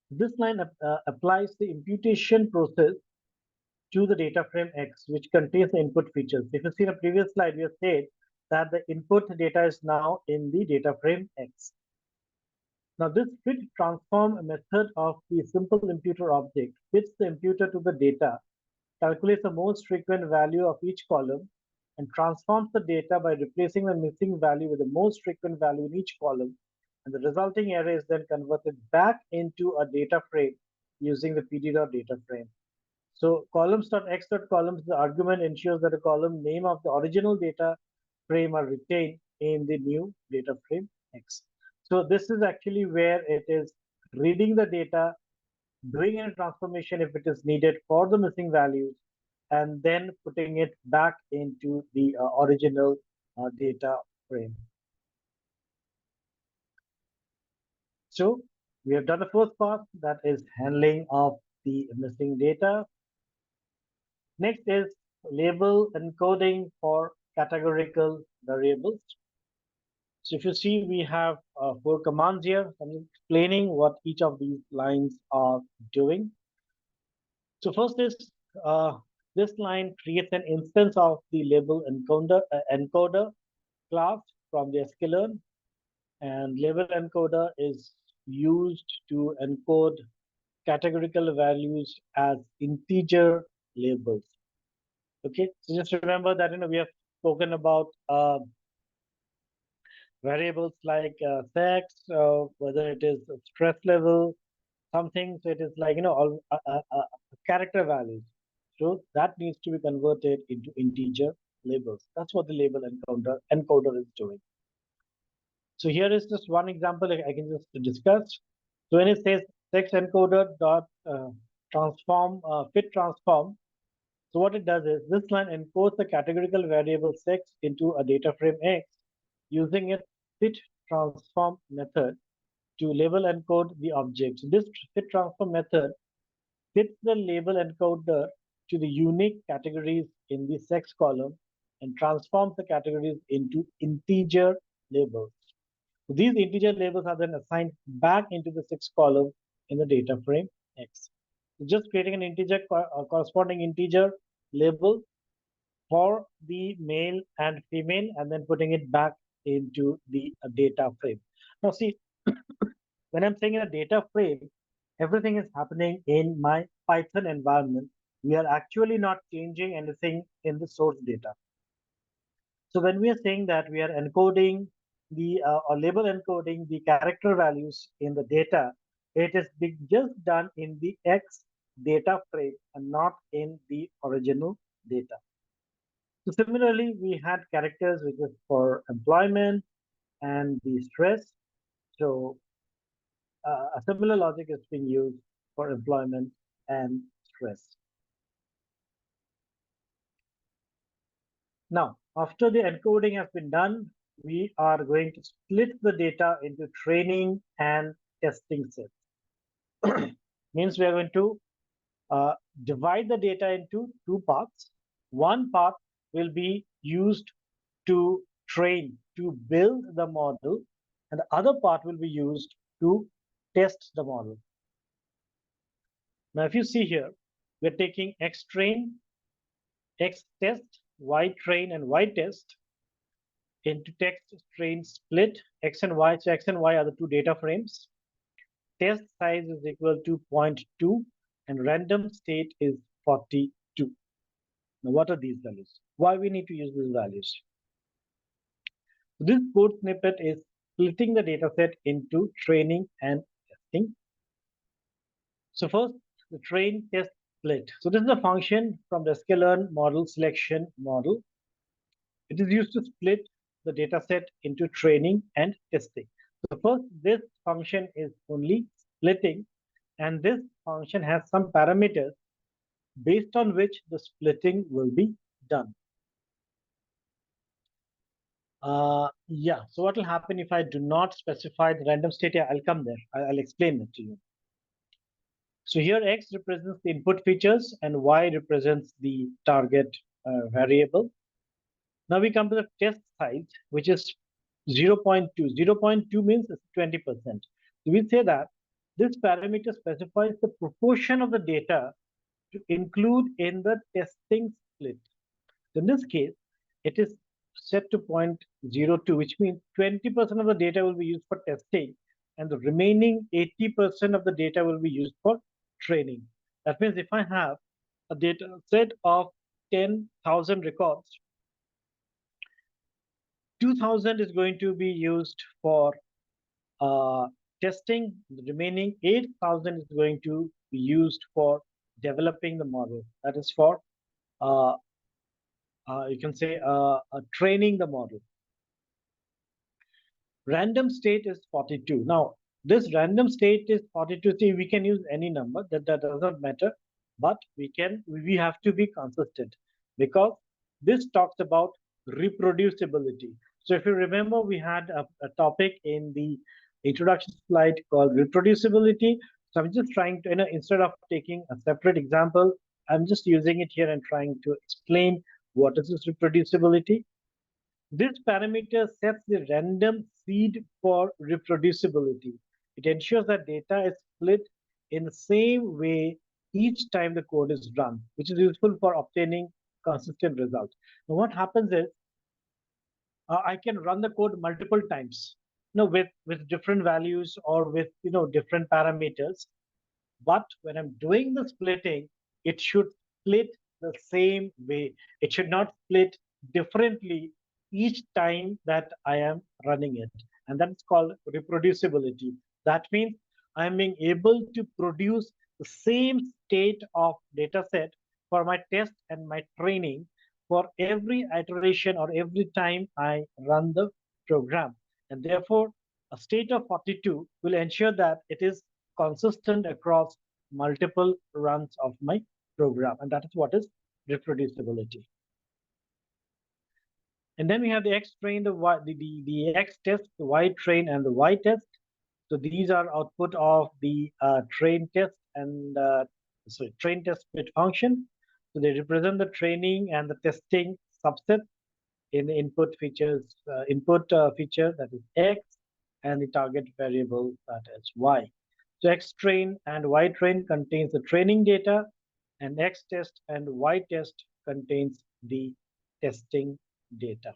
this line applies the imputation process to the data frame X, which contains the input features. If you see the previous slide, we have said that the input data is now in the data frame X. Now this fit transform method of the simple imputer object fits the imputer to the data, calculates the most frequent value of each column, and transforms the data by replacing the missing value with the most frequent value in each column. And the resulting array is then converted back into a data frame using the pd.data frame. So columns.x.columns, the argument ensures that the column name of the original data frame are retained in the new data frame X. So this is actually where it is reading the data, doing a transformation if it is needed for the missing values, and then putting it back into the original data frame. So we have done the first part, that is handling of the missing data. Next is label encoding for categorical variables. So if you see, we have 4 commands here. I'm explaining what each of these lines are doing. So first is this line creates an instance of the label encoder class from the sklearn, and label encoder is used to encode categorical values as integer labels. Okay, so just remember that we have spoken about variables like sex, whether it is stress level, something. So it is like all character values. So that needs to be converted into integer labels. That's what the label encoder is doing. So here is just one example I can just discuss. So when it says sex encoder dot transform fit transform, so what it does is this line encodes the categorical variable sex into a data frame X using its fit transform method to label encode the object. So this fit transform method fits the label encoder to the unique categories in the sex column and transforms the categories into integer labels. So these integer labels are then assigned back into the sex column in the data frame X. So just creating an integer corresponding integer label for the male and female and then putting it back into the data frame. Now see, when I'm saying in a data frame, everything is happening in my Python environment. We are actually not changing anything in the source data. So when we are saying that we are encoding the or label encoding the character values in the data, it is just done in the X data frame and not in the original data. So similarly, we had characters which is for employment and the stress. So a similar logic is being used for employment and stress. Now, after the encoding has been done, we are going to split the data into training and testing sets. Means we are going to divide the data into 2 parts. One part will be used to train, to build the model, and the other part will be used to test the model. Now, if you see here, we're taking X train, X test, Y train, and Y test into text train split X and Y. So X and Y are the 2 data frames. Test size is equal to 0.2 and random state is 42. Now, what are these values? Why we need to use these values? This code snippet is splitting the data set into training and testing. So first, the train test split. So this is a function from the sklearn model selection model. It is used to split the data set into training and testing. So first, this function is only splitting, and this function has some parameters based on which the splitting will be done. Yeah, so what will happen if I do not specify the random state? Yeah, I'll come there. I'll explain it to you. So here X represents the input features and Y represents the target variable. Now we come to the test size, which is 0.2. 0.2 means 20%. So we say that this parameter specifies the proportion of the data to include in the testing split. So in this case, it is set to 0.02, which means 20% of the data will be used for testing and the remaining 80% of the data will be used for training. That means if I have a data set of 10,000 records, 2,000 is going to be used for testing. The remaining 8,000 is going to be used for developing the model. That is for you can say training the model. Random state is 42. Now, This random state is 42. See, we can use any number, that does not matter, but we have to be consistent because this talks about reproducibility. So if you remember, we had a topic in the introduction slide called reproducibility. So I'm just trying to, instead of taking a separate example, I'm just using it here and trying to explain what is this reproducibility. This parameter sets the random seed for reproducibility. It ensures that data is split in the same way each time the code is run, which is useful for obtaining consistent results. Now, what happens is I can run the code multiple times, with different values or with different parameters. But when I'm doing the splitting, it should split the same way. It should not split differently each time that I am running it. And that's called reproducibility. That means I'm being able to produce the same state of data set for my test and my training for every iteration or every time I run the program. And therefore, a state of 42 will ensure that it is consistent across multiple runs of my program. And that is what is reproducibility. And then we have the X train, the X test, the Y train, and the Y test. So these are output of the train test and train test split function. So they represent the training and the testing subset in the input feature that is X and the target variable that is Y. So X train and Y train contains the training data, and X test and Y test contains the testing data.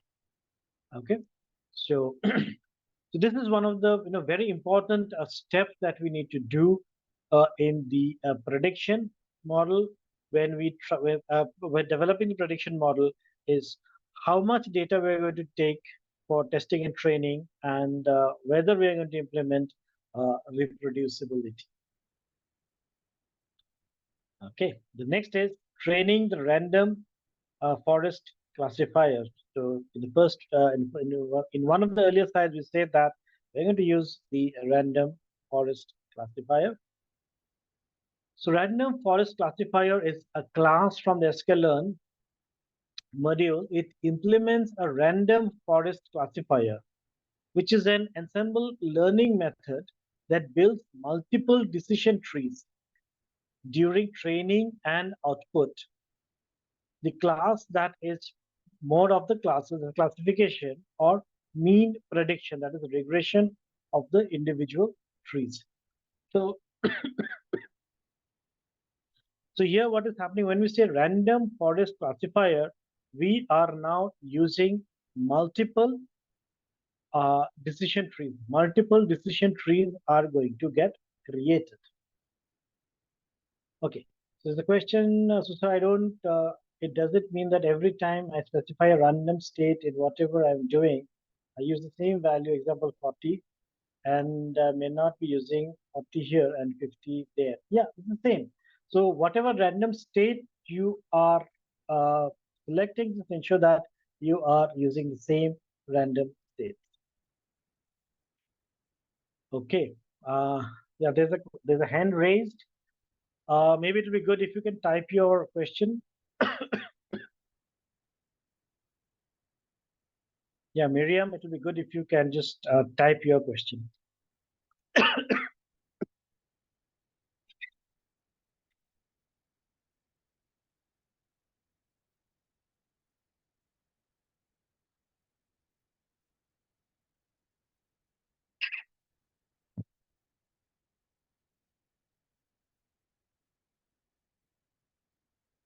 Okay, so so this is one of the very important steps that we need to do in the prediction model when we're developing the prediction model is how much data we're going to take for testing and training and whether we're going to implement reproducibility. Okay, the next is training the random forest classifier. So in the first, in one of the earlier slides, we said that we're going to use the random forest classifier. So random forest classifier is a class from the sklearn module. It implements a random forest classifier, which is an ensemble learning method that builds multiple decision trees during training and output. The class that is mode of the classes and classification or mean prediction, that is the regression of the individual trees. So, so here what is happening when we say random forest classifier, we are now using multiple decision trees. Multiple decision trees are going to get created. Okay, so the question, so I don't, it doesn't mean that every time I specify a random state in whatever I'm doing, I use the same value, example 40, and may not be using 40 here and 50 there. Yeah, it's the same. So whatever random state you are selecting, just ensure that you are using the same random state. Okay. Yeah, there's a hand raised. Maybe it'll be good if you can type your question. Yeah, Miriam, it will be good if you can just type your question.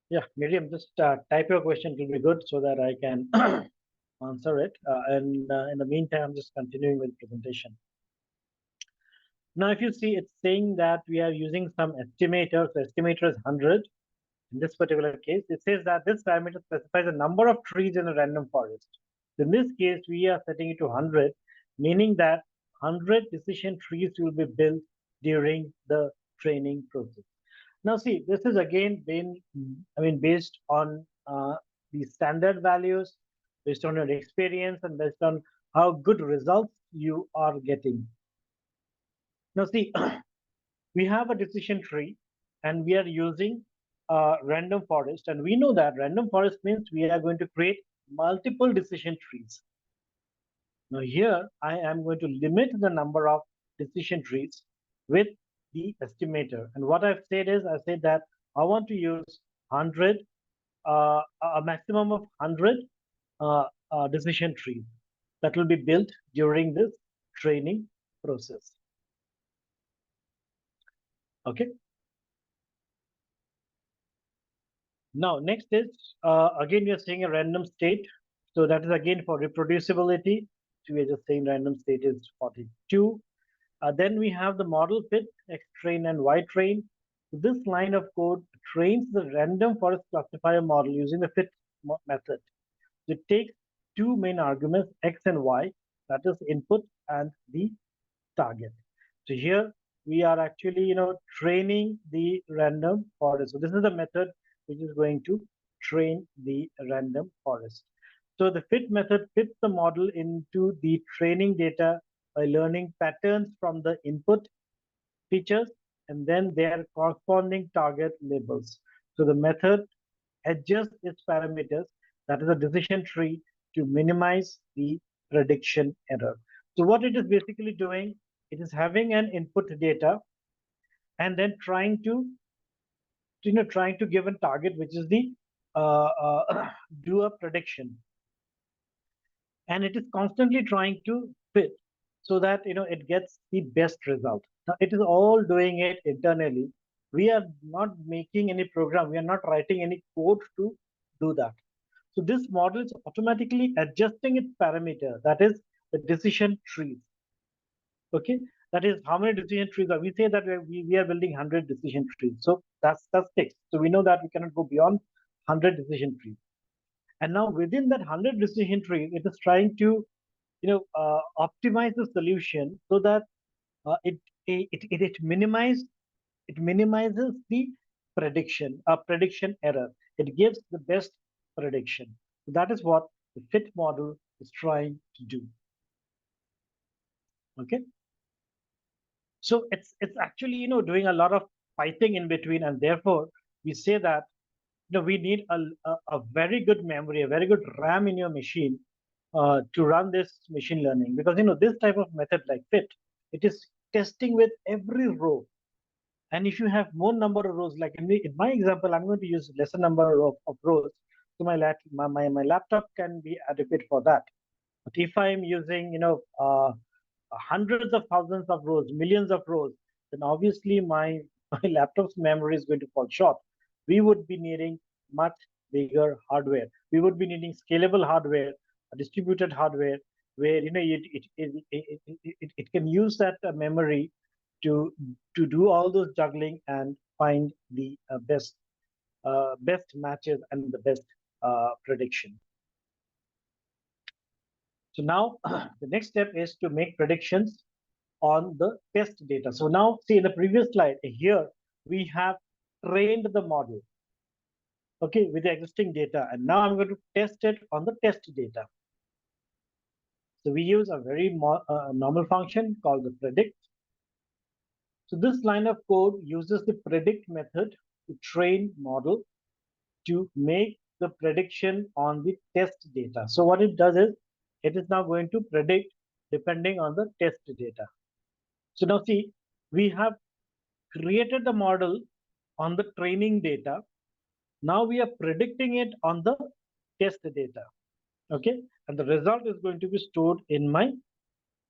Yeah, Miriam, just type your question. It will be good so that I can answer it. And in the meantime, I'm just continuing with presentation. Now, if you see, it's saying that we are using some estimator. So estimator is 100. In this particular case, it says that this parameter specifies the number of trees in a random forest. In this case, we are setting it to 100, meaning that 100 decision trees will be built during the training process. Now, see, this is again based on the standard values, based on your experience, and based on how good results you are getting. Now see, we have a decision tree and we are using random forest, and we know that random forest means we are going to create multiple decision trees. Now here I am going to limit the number of decision trees with the estimator. And what I've said is, I said that I want to use 100, a maximum of 100 decision trees that will be built during this training process. Okay. Now, next is, again, we are saying a random state. So that is again for reproducibility. So we are just saying random state is 42. Then we have the model fit, X train and Y train. So this line of code trains the random forest classifier model using the fit method. So it takes two main arguments, X and Y, that is input and the target. So here we are actually, training the random forest. So this is the method which is going to train the random forest. So the fit method fits the model into the training data by learning patterns from the input features and then their corresponding target labels. So the method adjusts its parameters, that is a decision tree, to minimize the prediction error. So what it is basically doing, it is having an input data and then trying to give a target, which is the do a prediction, and it is constantly trying to fit so that it gets the best result. Now it is all doing it internally. We are not making any program, we are not writing any code to do that. So this model is automatically adjusting its parameter, that is the decision trees. Okay, that is how many decision trees are. We say that we are building 100 decision trees, so that's fixed. So we know that we cannot go beyond 100 decision trees. And now within that 100 decision tree, it is trying to optimize the solution so that it minimizes the prediction error. It gives the best prediction. So that is what the fit model is trying to do. Okay. So it's actually doing a lot of Python in between, and therefore we say that we need a very good memory, a very good RAM in your machine to run this machine learning, because this type of method like fit, it is testing with every row. And if you have more number of rows, like in my example, I'm going to use lesser number of rows, so my laptop can be adequate for that. But if I'm using hundreds of thousands of rows, millions of rows, then obviously my laptop's memory is going to fall short. We would be needing much bigger hardware. We would be needing scalable hardware, distributed hardware, where it can use that memory to do all those juggling and find the best matches and the best prediction. So now the next step is to make predictions on the test data. So now see in the previous slide here, we have trained the model, okay, with the existing data. And now I'm going to test it on the test data. So we use a very normal function called the predict. So this line of code uses the predict method to train model to make the prediction on the test data. So what it does is, it is now going to predict depending on the test data. So now see, we have created the model on the training data. Now we are predicting it on the test data. Okay, and the result is going to be stored in my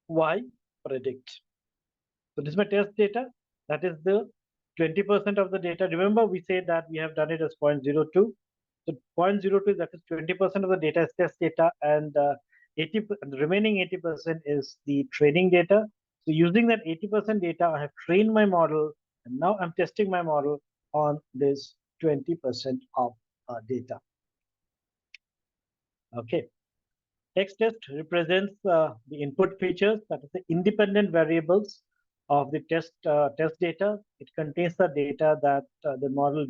Y predict. So this is my test data. That is the 20% of the data. Remember, we said that we have done it as 0.02. So 0.02, that is 20% of the data is test data, and the remaining 80% is the training data. So using that 80% data, I have trained my model, and now I'm testing my model on this 20% of data. Okay. X test represents the input features, that is the independent variables of the test data. It contains the data that the model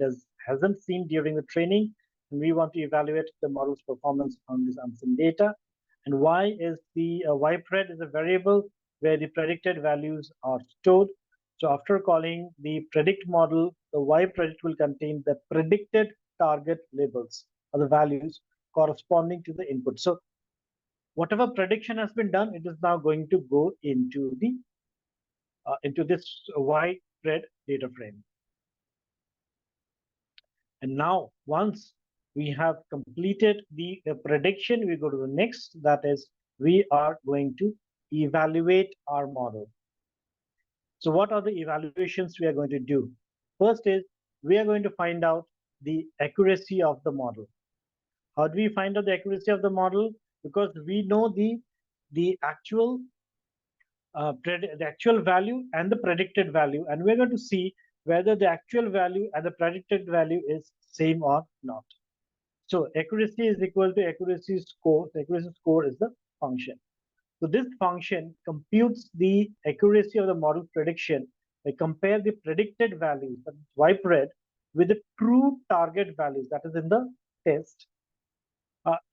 hasn't seen during the training, and we want to evaluate the model's performance on this unseen data. And Y is the YPRED is a variable where the predicted values are stored. So after calling the predict model, the Y predict will contain the predicted target labels or the values corresponding to the input. So whatever prediction has been done, it is now going to go into the into this Y pred data frame. And now once we have completed the prediction, we go to the next, that is we are going to evaluate our model. So what are the evaluations we are going to do? First is we are going to find out the accuracy of the model. How do we find out the accuracy of the model? Because we know the actual the actual value and the predicted value, and we're going to see whether the actual value and the predicted value is same or not. So accuracy is equal to accuracy score. The accuracy score is the function. So this function computes the accuracy of the model prediction by compare the predicted values, that is ypred, with the true target values, that is in the test.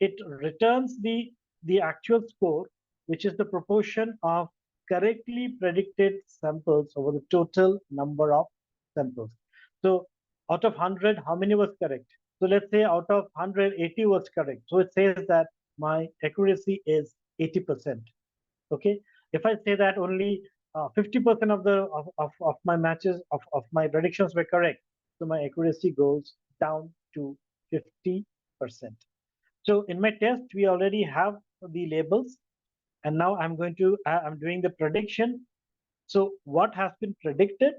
It returns the actual score, which is the proportion of correctly predicted samples over the total number of samples. So out of 100, how many was correct? So let's say out of 100, 80 was correct. So it says that my accuracy is 80%. Okay. If I say that only 50% of the of my matches of my predictions were correct, so my accuracy goes down to 50%. So in my test, we already have the labels, and now I'm doing the prediction. So what has been predicted,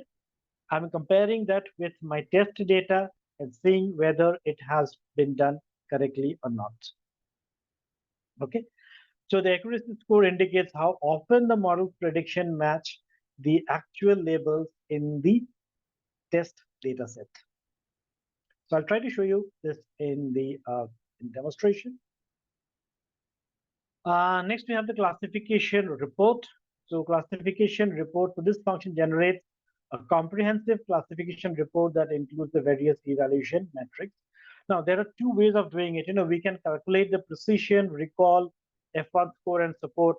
I'm comparing that with my test data and seeing whether it has been done correctly or not. Okay. So the accuracy score indicates how often the model's prediction match the actual labels in the test data set. So I'll try to show you this in the demonstration. Next, we have the classification report. So classification report, so this function generates a comprehensive classification report that includes the various evaluation metrics. Now, there are two ways of doing it. We can calculate the precision, recall, F1 score, and support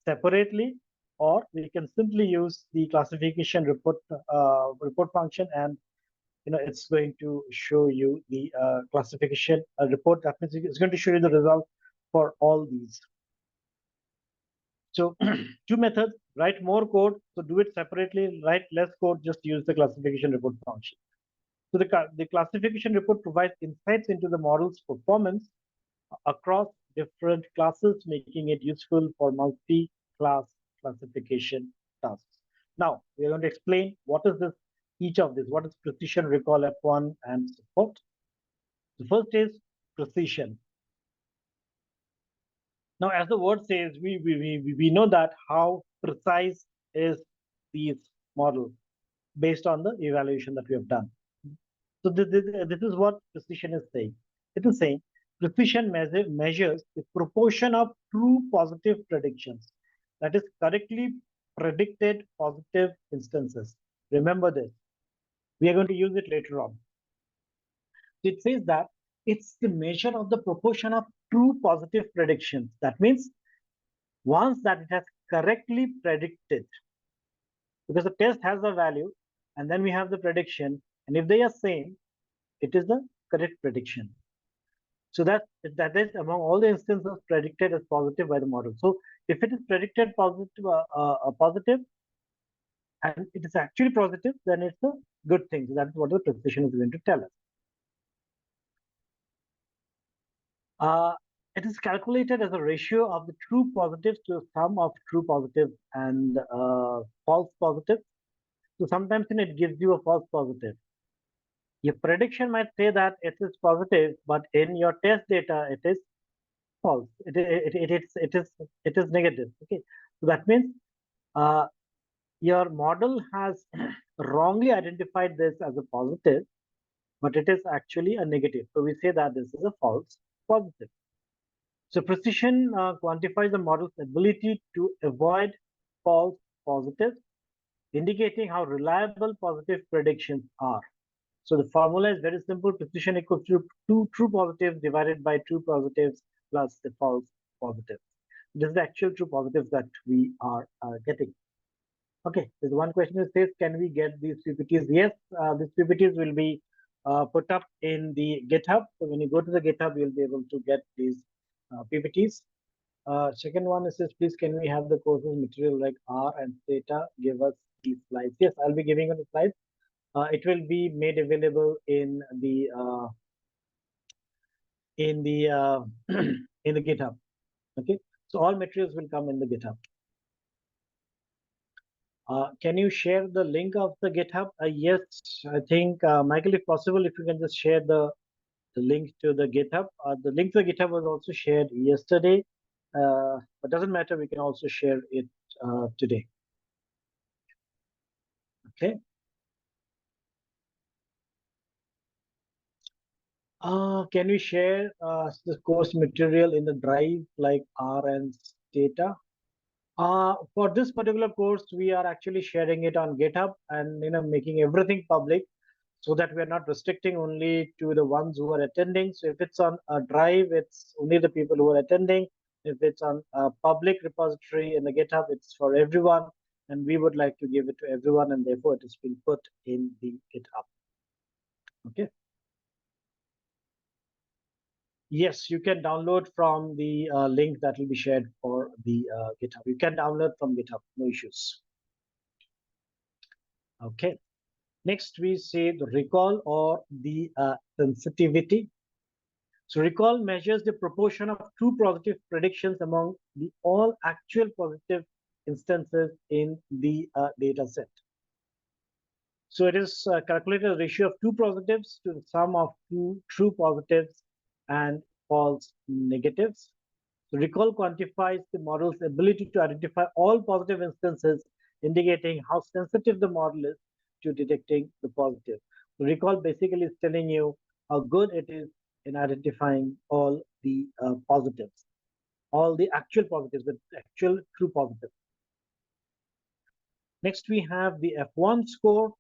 separately, or we can simply use the classification report function, and it's going to show you the classification report. That means it's going to show you the result for all these. So two methods: write more code, so do it separately; write less code, just use the classification report function. So the classification report provides insights into the model's performance across different classes, making it useful for multi-class classification tasks. Now, we are going to explain what is this, each of this. What is precision, recall, F1, and support? The first is precision. Now, as the word says, we know that how precise is these model based on the evaluation that we have done. So this is what precision is saying. It is saying precision measures the proportion of true positive predictions, that is correctly predicted positive instances. Remember this. We are going to use it later on. It says that it's the measure of the proportion of true positive predictions. That means once that it has correctly predicted, because the test has a value and then we have the prediction, and if they are same, it is the correct prediction. So that is among all the instances predicted as positive by the model. So if it is predicted positive and it is actually positive, then it's a good thing. So that's what the precision is going to tell us. It is calculated as a ratio of the true positives to the sum of true positives and false positives. So sometimes it gives you a false positive. Your prediction might say that it is positive, but in your test data, it is false. It is negative. Okay, so that means your model has wrongly identified this as a positive, but it is actually a negative. So we say that this is a false positive. So precision quantifies the model's ability to avoid false positives, indicating how reliable positive predictions are. So the formula is very simple. Precision equals to 2 true positives divided by 2 positives plus the false positives. This is the actual true positives that we are getting. Okay, there's one question that says, can we get these PPTs? Yes, these PPTs will be put up in the GitHub. So when you go to the GitHub, you'll be able to get these PPTs. Second one is, says, please, can we have the courses material like R and Theta? Give us these slides. Yes, I'll be giving you the slides. It will be made available in the in the in the GitHub. Okay, so all materials will come in the GitHub. Can you share the link of the GitHub? Yes, I think Michael, if possible, if you can just share the link to the GitHub. The link to the GitHub was also shared yesterday, but doesn't matter. We can also share it today. Okay. Can we share the course material in the drive like R and data? For this particular course, we are actually sharing it on GitHub and making everything public so that we are not restricting only to the ones who are attending. So if it's on a drive, it's only the people who are attending. If it's on a public repository in the GitHub, it's for everyone. And we would like to give it to everyone, and therefore it is being put in the GitHub. Okay. Yes, you can download from the link that will be shared for the GitHub. You can download from GitHub, no issues. Okay. Next, we say the recall or the sensitivity. So recall measures the proportion of true positive predictions among the all actual positive instances in the data set. So it is calculated a ratio of two positives to the sum of two true positives and false negatives. So recall quantifies the model's ability to identify all positive instances, indicating how sensitive the model is to detecting the positive. So recall basically is telling you how good it is in identifying all the positives, all the actual positives, the actual true positives. Next, we have the F1 score.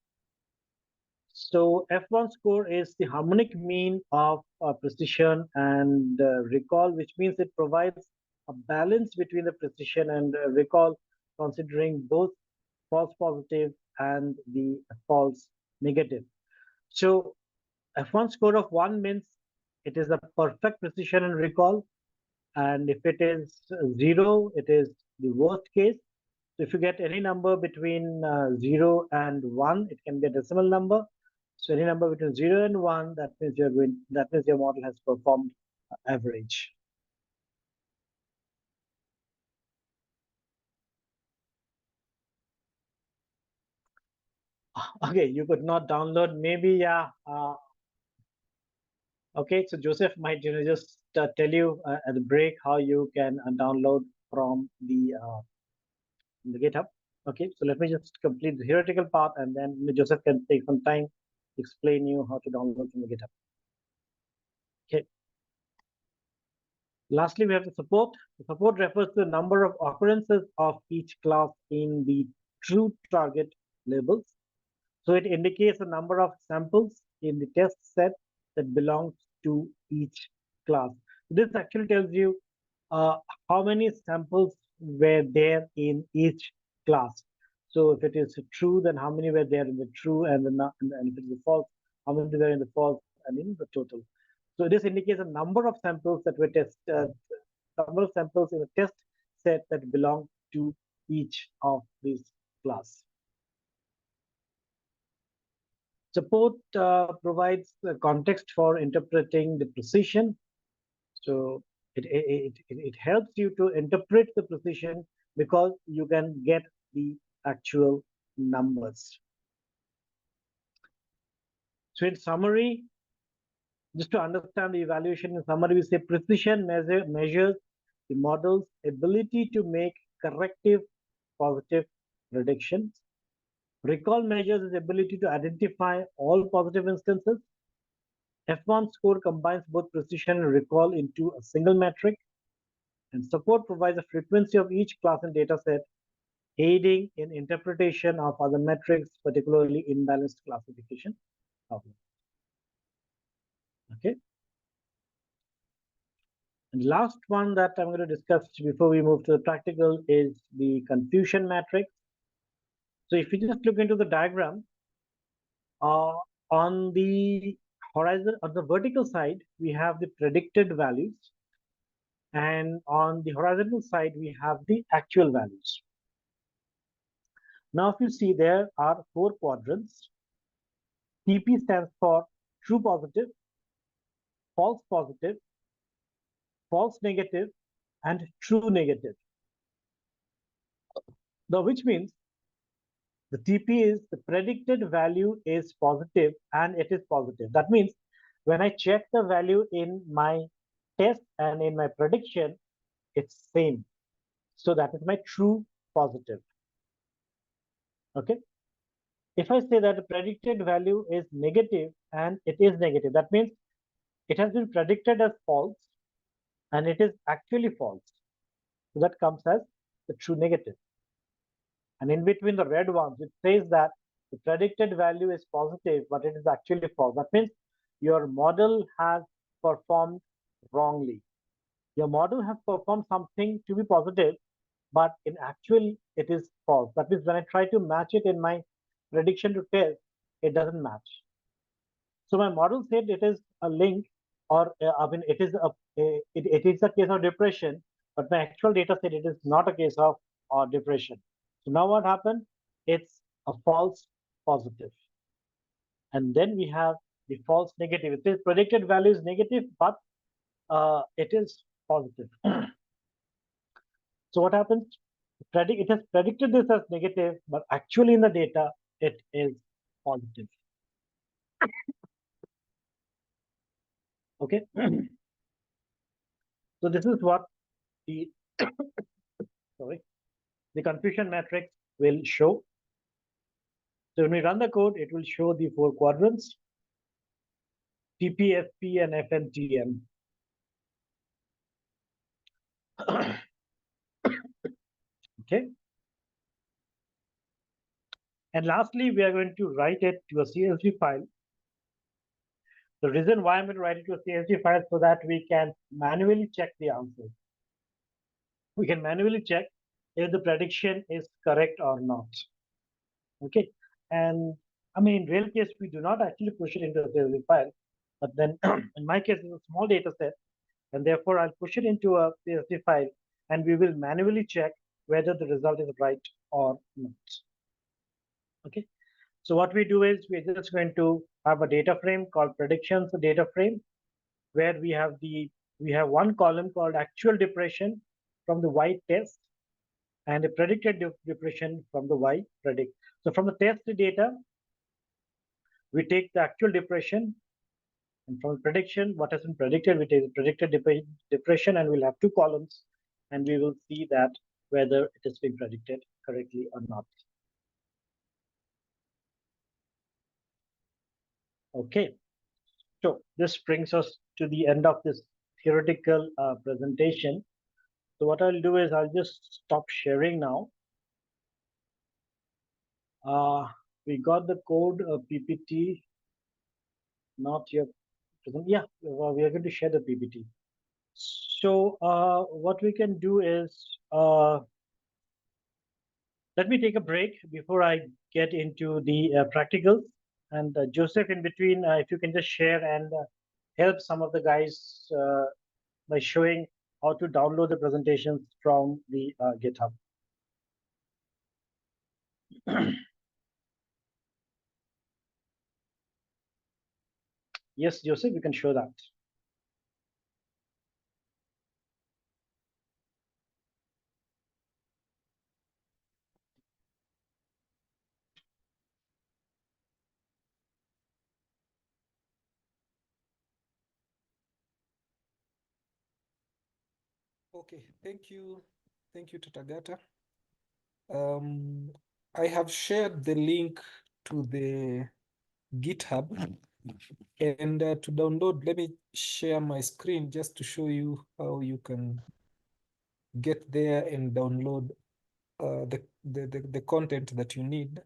So F1 score is the harmonic mean of precision and recall, which means it provides a balance between the precision and recall, considering both false positive and the false negative. So F1 score of 1 means it is a perfect precision and recall. And if it is 0, it is the worst case. So if you get any number between 0 and 1, it can be a decimal number. So any number between 0 and 1, that means your model has performed average. Okay, you could not download. Maybe, yeah. Okay, so Joseph might just tell you at the break how you can download from the GitHub. Okay, so let me just complete the theoretical part, and then Joseph can take some time to explain you how to download from the GitHub. Okay. Lastly, we have the support. The support refers to the number of occurrences of each class in the true target labels. So it indicates the number of samples in the test set that belongs to each class. This actually tells you how many samples were there in each class. So if it is true, then how many were there in the true, and if it is false, how many were in the false, and in the total. So this indicates a number of samples that were tested, number of samples in a test set that belong to each of these class. Support provides the context for interpreting the precision. So it helps you to interpret the precision because you can get the actual numbers. So in summary, just to understand the evaluation in summary, we say precision measures the model's ability to make corrective positive predictions. Recall measures its ability to identify all positive instances. F1 score combines both precision and recall into a single metric. And support provides a frequency of each class and data set, aiding in interpretation of other metrics, particularly imbalanced classification problems. Okay. And last one that I'm going to discuss before we move to the practical is the confusion matrix. So if you just look into the diagram, uh, on the horizon, on the vertical side, we have the predicted values, and on the horizontal side, we have the actual values. Now, if you see, there are four quadrants. TP stands for true positive, false positive, false negative, and true negative. Now, which means the TP is the predicted value is positive and it is positive. That means when I check the value in my test and in my prediction, it's same. So that is my true positive. Okay. If I say that the predicted value is negative and it is negative, that means it has been predicted as false and it is actually false. So that comes as the true negative. And in between the red ones, it says that the predicted value is positive, but it is actually false. That means your model has performed wrongly. Your model has performed something to be positive, but in actual it is false. That means when I try to match it in my prediction to test, it doesn't match. So my model said it is a link, or I mean it is a case of depression, but my actual data said it is not a case of depression. So now what happened? It's a false positive. And then we have the false negative. It says predicted value is negative, but it is positive. So what happens? It has predicted this as negative, but actually in the data, it is positive. Okay. So this is what the sorry the confusion matrix will show. So when we run the code, it will show the four quadrants: TP, FP, and FNTM. Okay. And lastly, we are going to write it to a CSV file. The reason why I'm going to write it to a CSV file so that we can manually check the answers. We can manually check if the prediction is correct or not. Okay. And I mean, in real case, we do not actually push it into a CSV file, but then in my case, it's a small data set, and therefore I'll push it into a CSV file, and we will manually check whether the result is right or not. Okay. So what we do is we're just going to have a data frame called predictions data frame, where we have one column called actual depression from the Y test and a predicted depression from the Y predict. So from the test data, we take the actual depression, and from prediction, what has been predicted, we take the predicted depression, and we'll have two columns, and we will see that whether it has been predicted correctly or not. Okay, so this brings us to the end of this theoretical presentation. So what I'll do is I'll just stop sharing now. We got the code PPT, not yet present. Yeah, we are going to share the PPT. So what we can do is, let me take a break before I get into the practicals. And Joseph, in between, if you can just share and help some of the guys by showing how to download the presentations from the GitHub. Yes, Joseph, you can show that. Okay, thank you, Tathagata. I have shared the link to the GitHub, and to download, let me share my screen just to show you how you can get there and download the content that you need.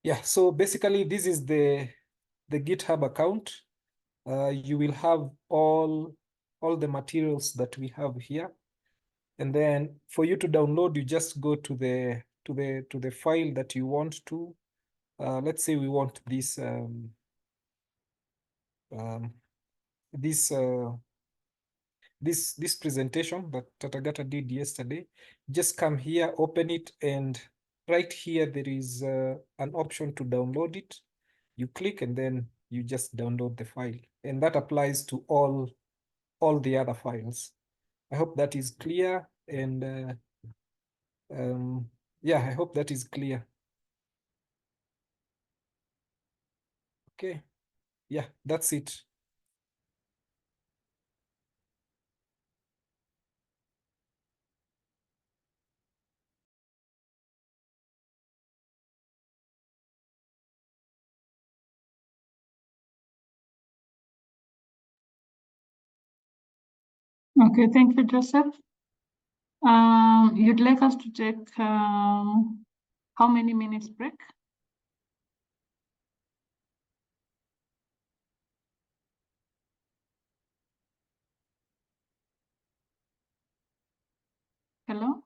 Yeah, so basically this is the GitHub account. You will have all the materials that we have here. And then for you to download, you just go to the file that you want to. Let's say we want this this this presentation that Tathagata did yesterday. Just come here, open it, and right here there is an option to download it. You click and then you just download the file, and that applies to all the other files. I hope that is clear, and yeah, I hope that is clear. Okay, yeah, that's it. Okay, thank you, Joseph. You'd like us to take how many minutes break? Hello?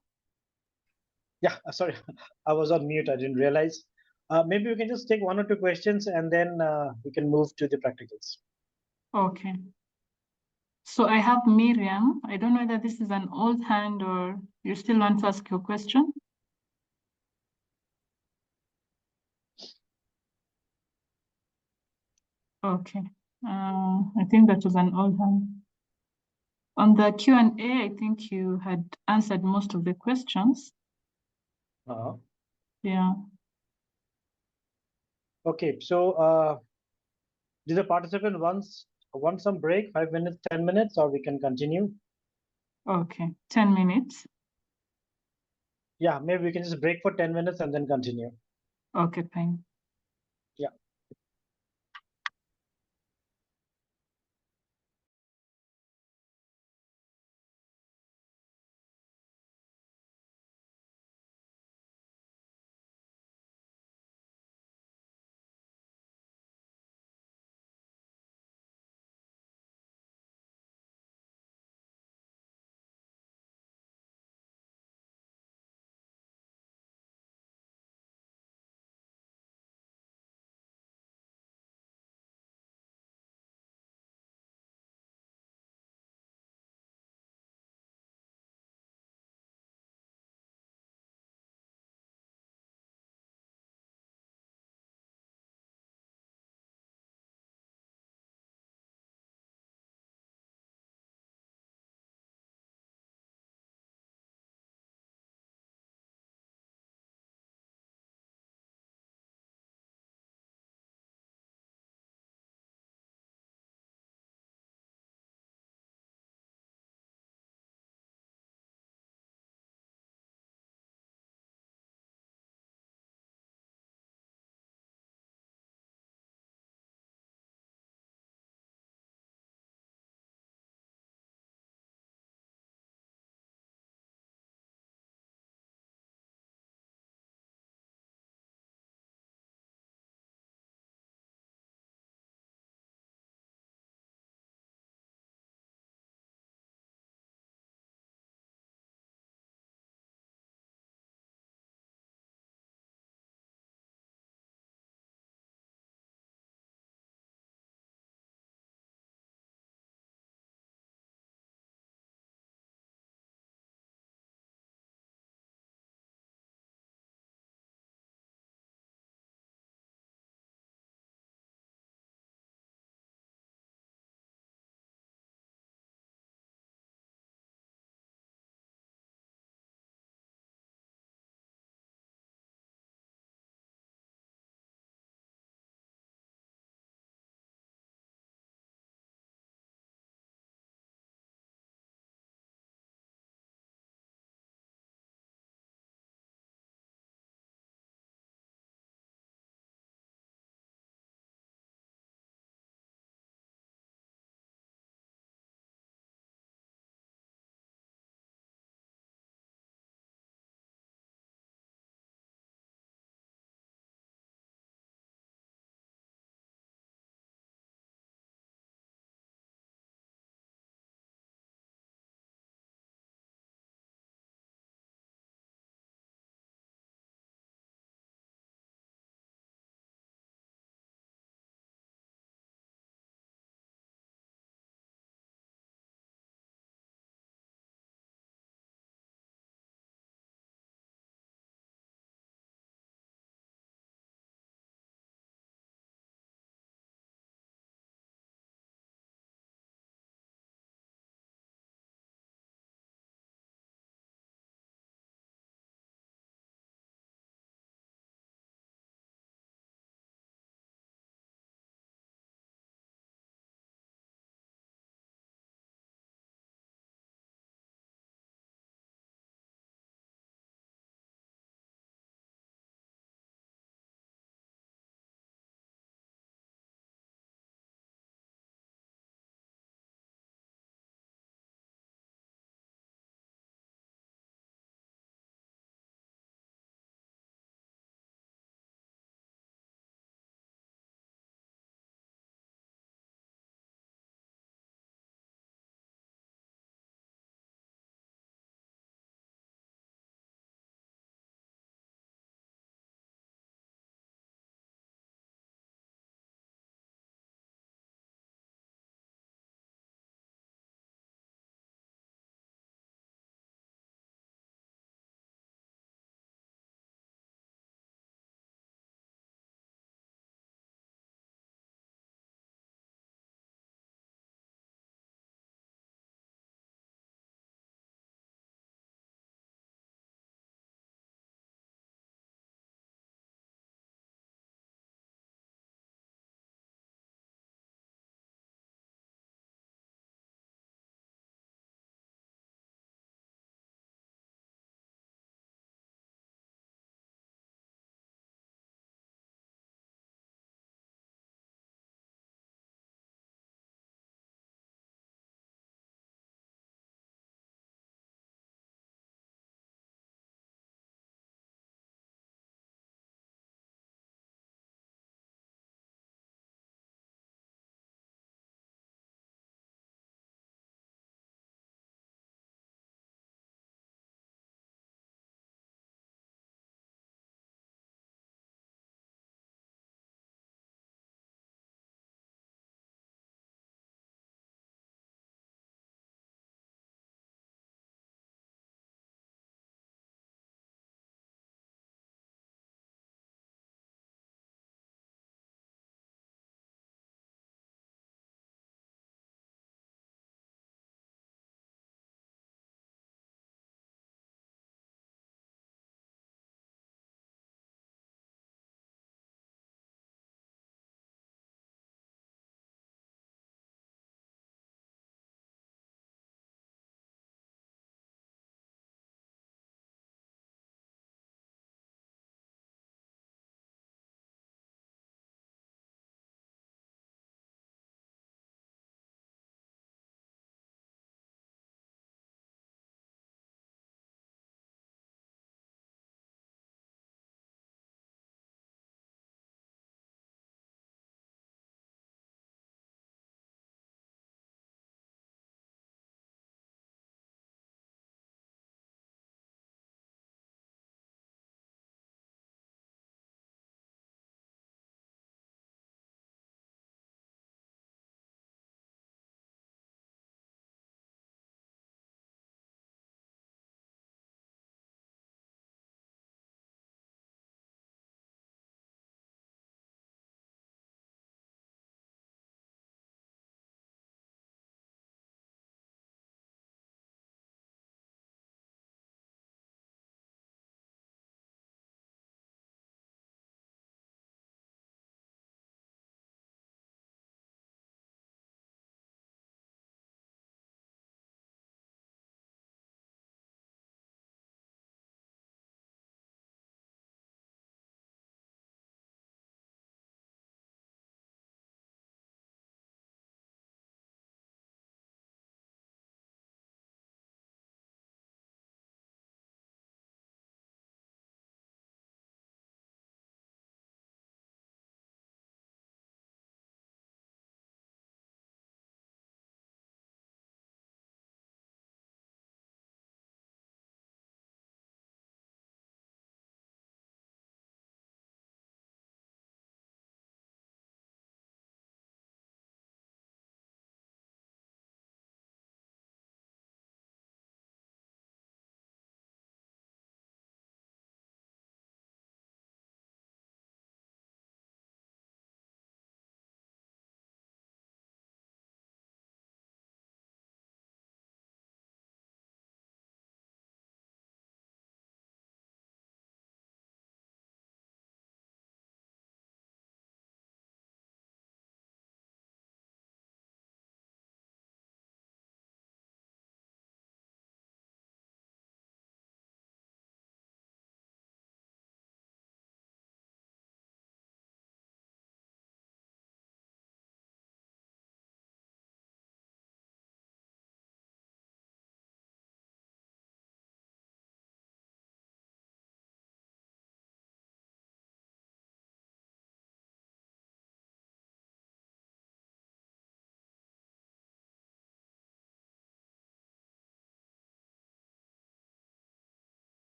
Yeah, sorry, I was on mute. I didn't realize. Maybe we can just take one or two questions and then we can move to the practicals. Okay. So I have Miriam. I don't know whether this is an old hand or you still want to ask your question. Okay. I think that was an old hand. On the Q&A, I think you had answered most of the questions. Yeah. Okay, so do the participant want some break, 5 minutes, 10 minutes, or we can continue? Okay. 10 minutes. Yeah, maybe we can just break for 10 minutes and then continue. Okay, fine. Yeah.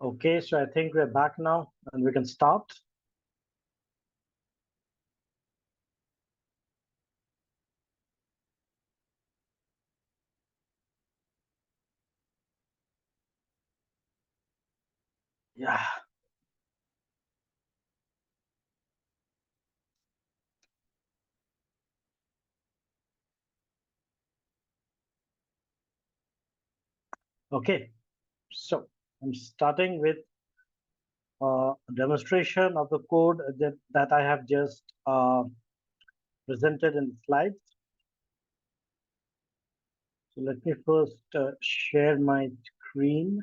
Okay, so I think we're back now and we can start. Yeah. Okay, so I'm starting with a demonstration of the code that I have just presented in the slides. So let me first share my screen.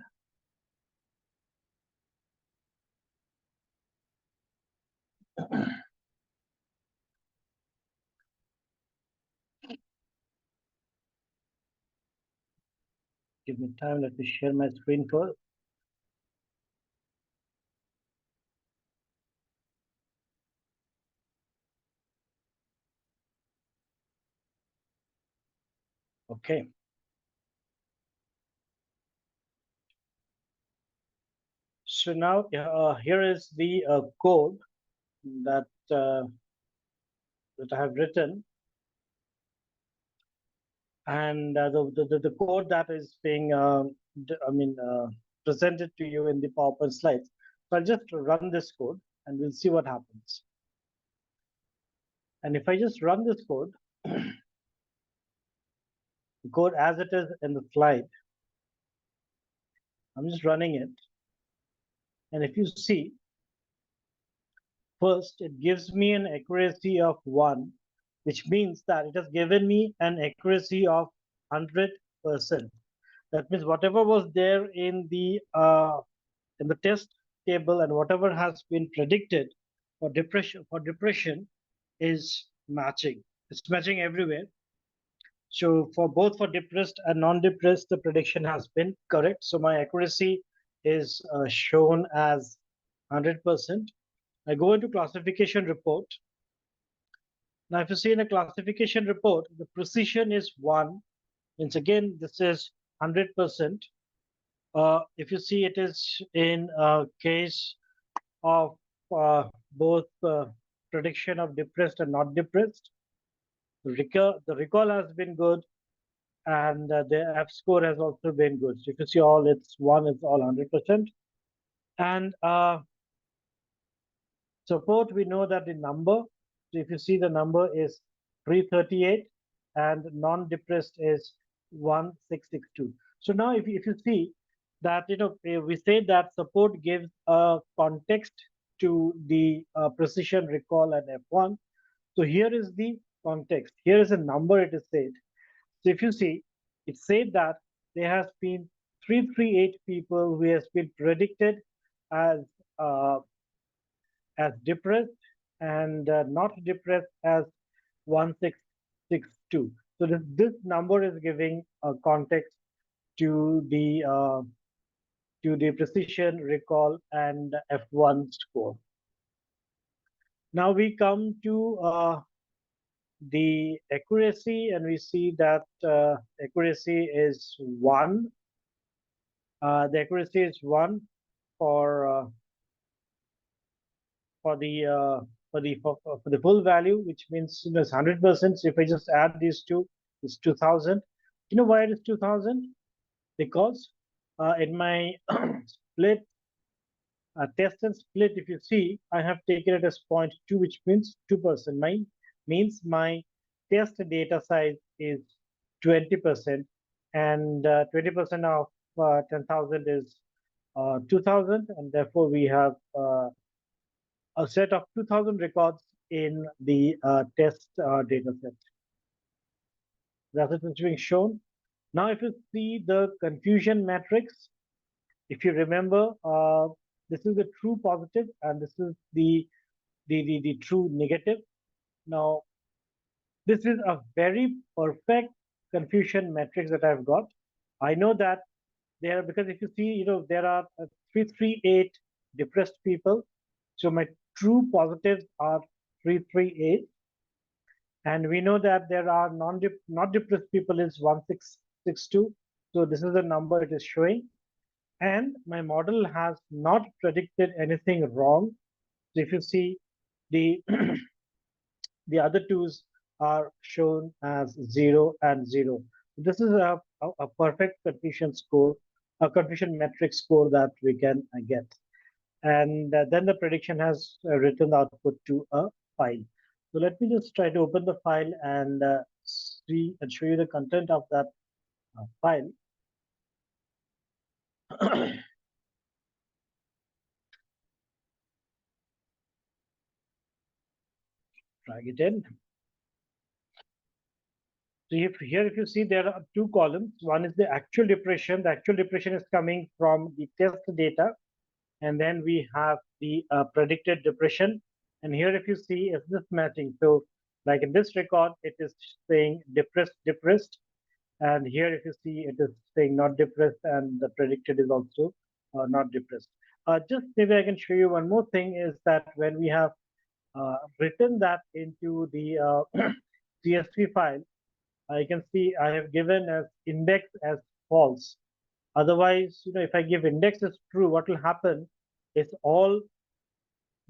Give me time, let me share my screen first. Okay. So now here is the code that that I have written, and the code that is being presented to you in the PowerPoint slides. So I'll just run this code and we'll see what happens. And if I just run this code, the code as it is in the slide, I'm just running it. And if you see, first it gives me an accuracy of 1, which means that it has given me an accuracy of 100%. That means whatever was there in the test table and whatever has been predicted for depression is matching. It's matching everywhere. So for both for depressed and non-depressed, the prediction has been correct. So my accuracy is shown as 100%. I go into classification report. Now, if you see in a classification report, the precision is 1. Means again, this is 100%. If you see, it is in a case of both prediction of depressed and not depressed. The recall has been good, and the F score has also been good. So if you see all, it's 1, it's all 100%. And support, we know that the number, so if you see the number is 338 and non-depressed is 1662. So now if you see that, we say that support gives a context to the precision, recall, and F1. So here is the context. Here is a number it is said. So if you see, it said that there has been 338 people who has been predicted as uh, depressed and not depressed as 1662. So this number is giving a context to the precision, recall, and F1 score. Now we come to the accuracy, and we see that accuracy is 1. The accuracy is 1 for the full value, which means it's 100%. So if I just add these two, it's 2000. You know why it is 2000? Because in my split test and split, if you see, I have taken it as 0.2, which means 2%. Means my test data size is 20%, and 20% of 10,000 is 2,000, and therefore we have a set of 2,000 records in the test data set. That's it, it's being shown. Now, if you see the confusion matrix, if you remember, this is the true positive and this is the true negative. Now, this is a very perfect confusion matrix that I've got. I know that there, because if you see, there are 338 depressed people. So my true positives are 338. And we know that there are not depressed people is 1662. So this is the number it is showing. and my model has not predicted anything wrong. So if you see the the other twos are shown as 0 and 0. This is a perfect confusion score, a confusion metric score that we can get. And then the prediction has written the output to a file. So let me just try to open the file and see and show you the content of that file. Drag it in. So if you see, there are two columns. One is the actual depression. The actual depression is coming from the test data. And then we have the predicted depression. And here, if you see, is this matching? So like in this record, it is saying depressed, depressed. And here, if you see, it is saying not depressed, and the predicted is also not depressed. Just maybe I can show you one more thing is that when we have written that into the CSV file, I can see I have given as index as false. Otherwise, if I give index as true, what will happen is all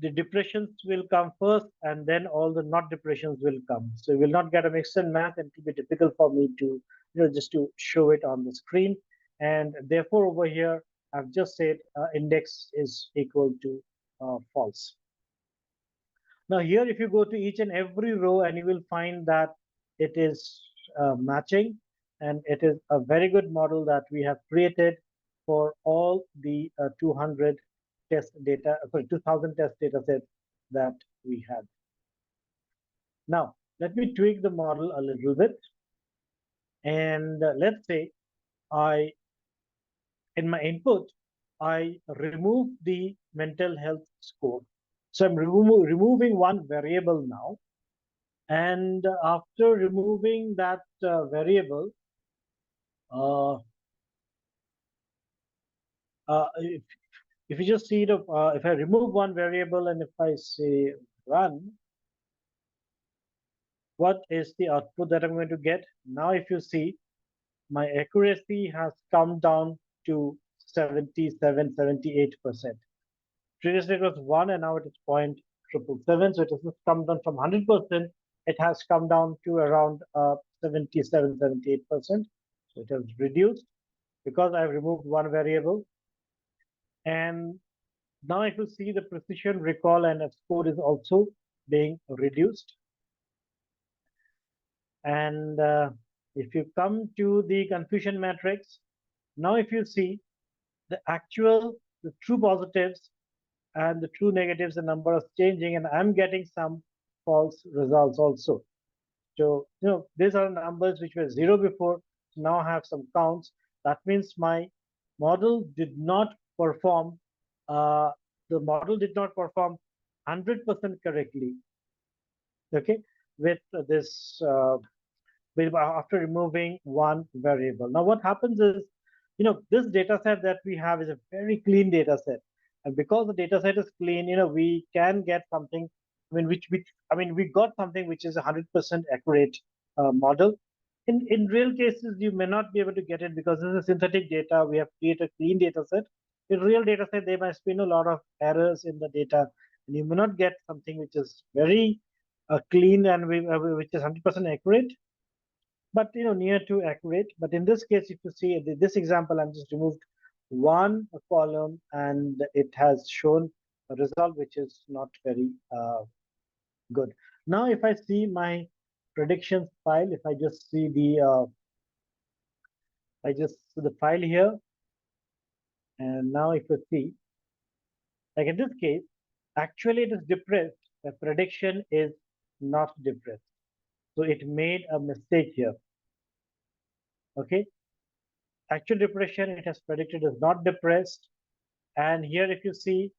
the depressions will come first and then all the not depressions will come. So you will not get a mix and match, and it will be difficult for me to, just to show it on the screen. And therefore over here, I've just said index is equal to false. Now here, if you go to each and every row, and you will find that it is matching, and it is a very good model that we have created for all the 200 test data, sorry, 2000 test data sets that we had. Now, let me tweak the model a little bit. And let's say in my input, I remove the mental health score. So I'm removing one variable now. And after removing that variable, if you just see if I remove one variable and if I say run, what is the output that I'm going to get? Now, if you see, my accuracy has come down to 77, 78%. Previously it was 1 and now it is 0.777. So it has come down from 100%. It has come down to around 77, 78%. So it has reduced because I've removed one variable. And now if you see, the precision, recall, and score is also being reduced. And if you come to the confusion matrix, now if you see the true positives and the true negatives, the number is changing, and I'm getting some false results also. So, these are numbers which were 0 before, now have some counts. That means my model did not perform, the model did not perform 100% correctly, okay, with this, after removing one variable. Now, what happens is, this data set that we have is a very clean data set. And because the data set is clean, we can get something, we got something which is 100% accurate model. In real cases, you may not be able to get it because this is synthetic data. We have created a clean data set. In real data set, there must be a lot of errors in the data, and you may not get something which is very clean and which is 100% accurate, but near to accurate. But in this case, if you see this example, I'm just removed one column and it has shown a result which is not very good. Now, if I see my predictions file, if I just see the file here, and now if you see, like in this case, actually it is depressed. The prediction is not depressed. So it made a mistake here. Okay. Actual depression, it has predicted is not depressed. And here, if you see,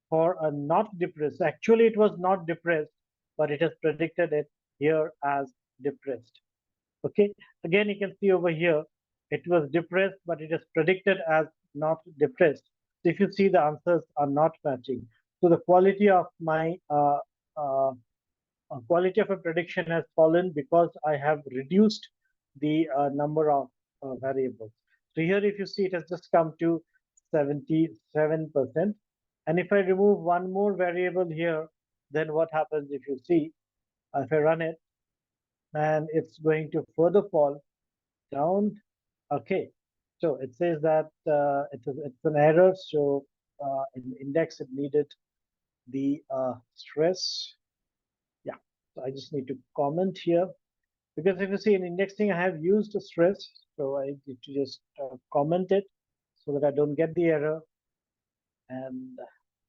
for a not depressed, actually it was not depressed, but it has predicted it here as depressed. Okay. Again, you can see over here, it was depressed, but it is predicted as not depressed. So if you see, the answers are not matching. So the quality of my quality of a prediction has fallen because I have reduced the number of variables. So here, if you see, it has just come to 77%. And if I remove one more variable here, then what happens if you see, if I run it, and it's going to further fall down. Okay, so it says that it's an error. So in the index, it needed the stress. Yeah, so I just need to comment here because if you see in indexing, I have used a stress, so I need to just comment it so that I don't get the error and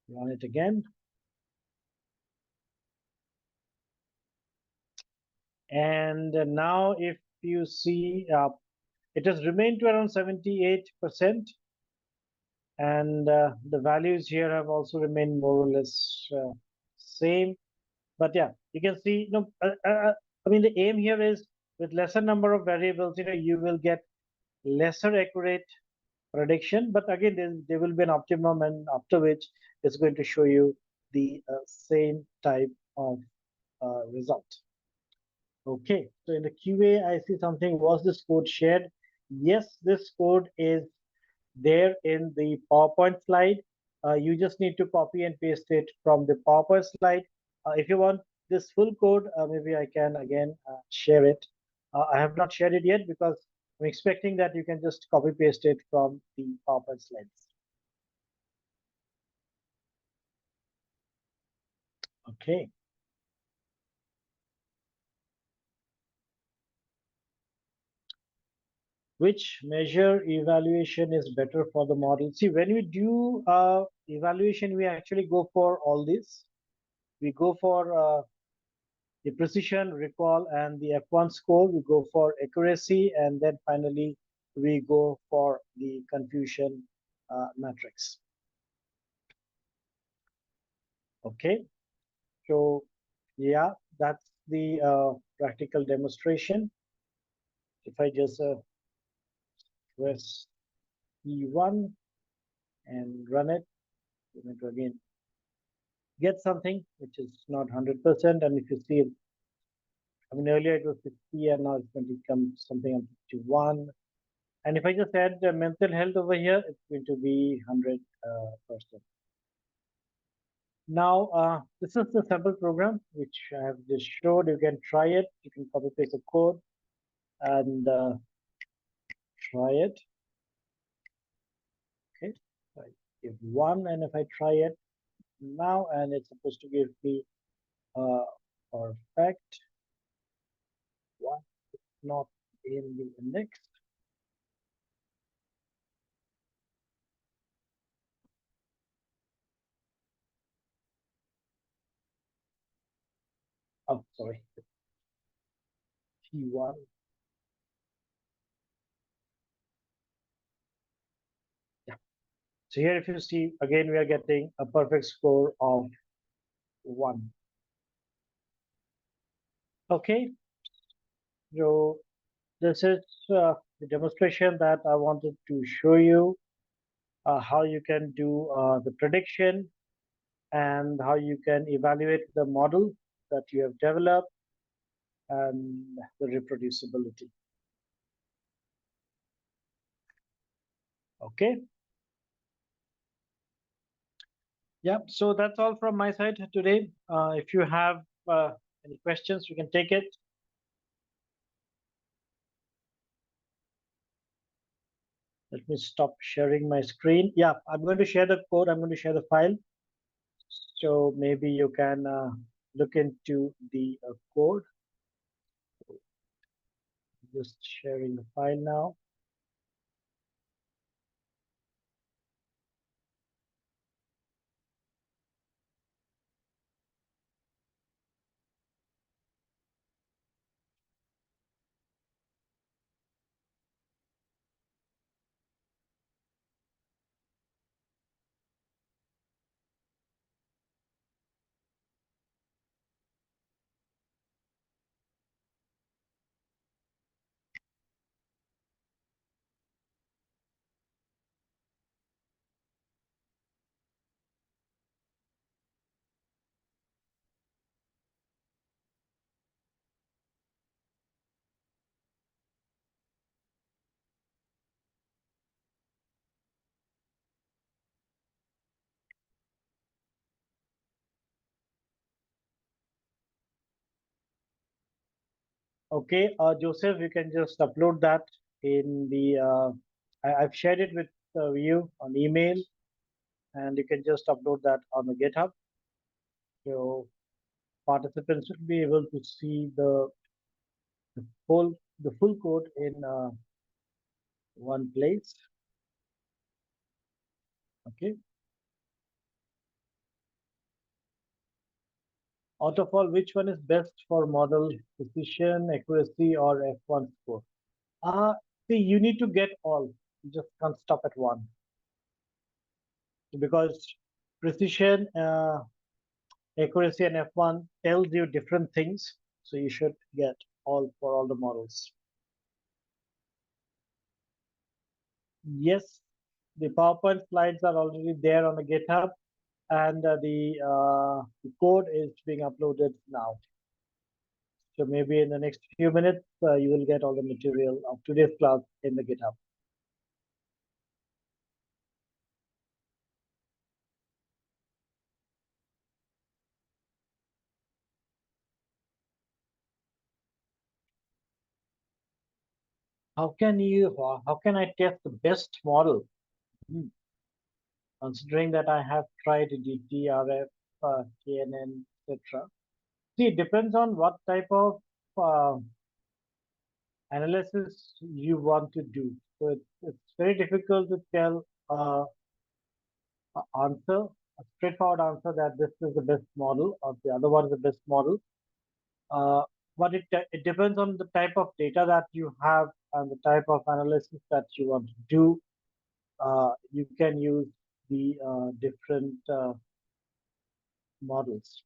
run it again. And now if you see, it has remained to around 78%. And the values here have also remained more or less same. But yeah, you can see, I mean, the aim here is with lesser number of variables, you will get lesser accurate prediction. But again, there will be an optimum, and after which it's going to show you the same type of result. Okay, so in the QA, I see something. Was this code shared? Yes, this code is there in the PowerPoint slide. You just need to copy and paste it from the PowerPoint slide. If you want this full code, maybe I can again share it. I have not shared it yet because I'm expecting that you can just copy paste it from the PowerPoint slides. Okay. Which measure evaluation is better for the model? See, when we do evaluation, we actually go for all this. We go for the precision, recall, and the F1 score. We go for accuracy, and then finally we go for the confusion matrix. Okay, so yeah, that's the practical demonstration. If I just press E1 and run it, we're going to again get something which is not 100%. And if you see, I mean, earlier it was 60 and now it's going to become something on 51. And if I just add the mental health over here, it's going to be 100%. Now, this is the sample program which I have just showed. You can try it. You can copy paste the code and try it. Okay, so I give one, and if I try it now, and it's supposed to give me perfect one, not in the index. Oh, sorry. T1. Yeah. So here, if you see, again, we are getting a perfect score of 1. Okay. So this is the demonstration that I wanted to show you how you can do the prediction and how you can evaluate the model that you have developed and the reproducibility. Okay. Yeah, so that's all from my side today. If you have any questions, you can take it. Let me stop sharing my screen. Yeah, I'm going to share the code. I'm going to share the file. So maybe you can look into the code. Just sharing the file now. Okay, Joseph, you can just upload that in the, I've shared it with you on email, and you can just upload that on the GitHub. So participants should be able to see the full code in one place. Okay. Out of all, which one is best for model precision, accuracy, or F1 score? See, you need to get all. You just can't stop at one. Because precision, accuracy, and F1 tells you different things. So you should get all for all the models. Yes, the PowerPoint slides are already there on the GitHub, and the code is being uploaded now. So maybe in the next few minutes, you will get all the material of today's class in the GitHub. How can I test the best model? Considering that I have tried DT, RF, KNN, etc. See, it depends on what type of analysis you want to do. So it's very difficult to tell a straightforward answer that this is the best model or the other one is the best model. But it depends on the type of data that you have and the type of analysis that you want to do. You can use the different models.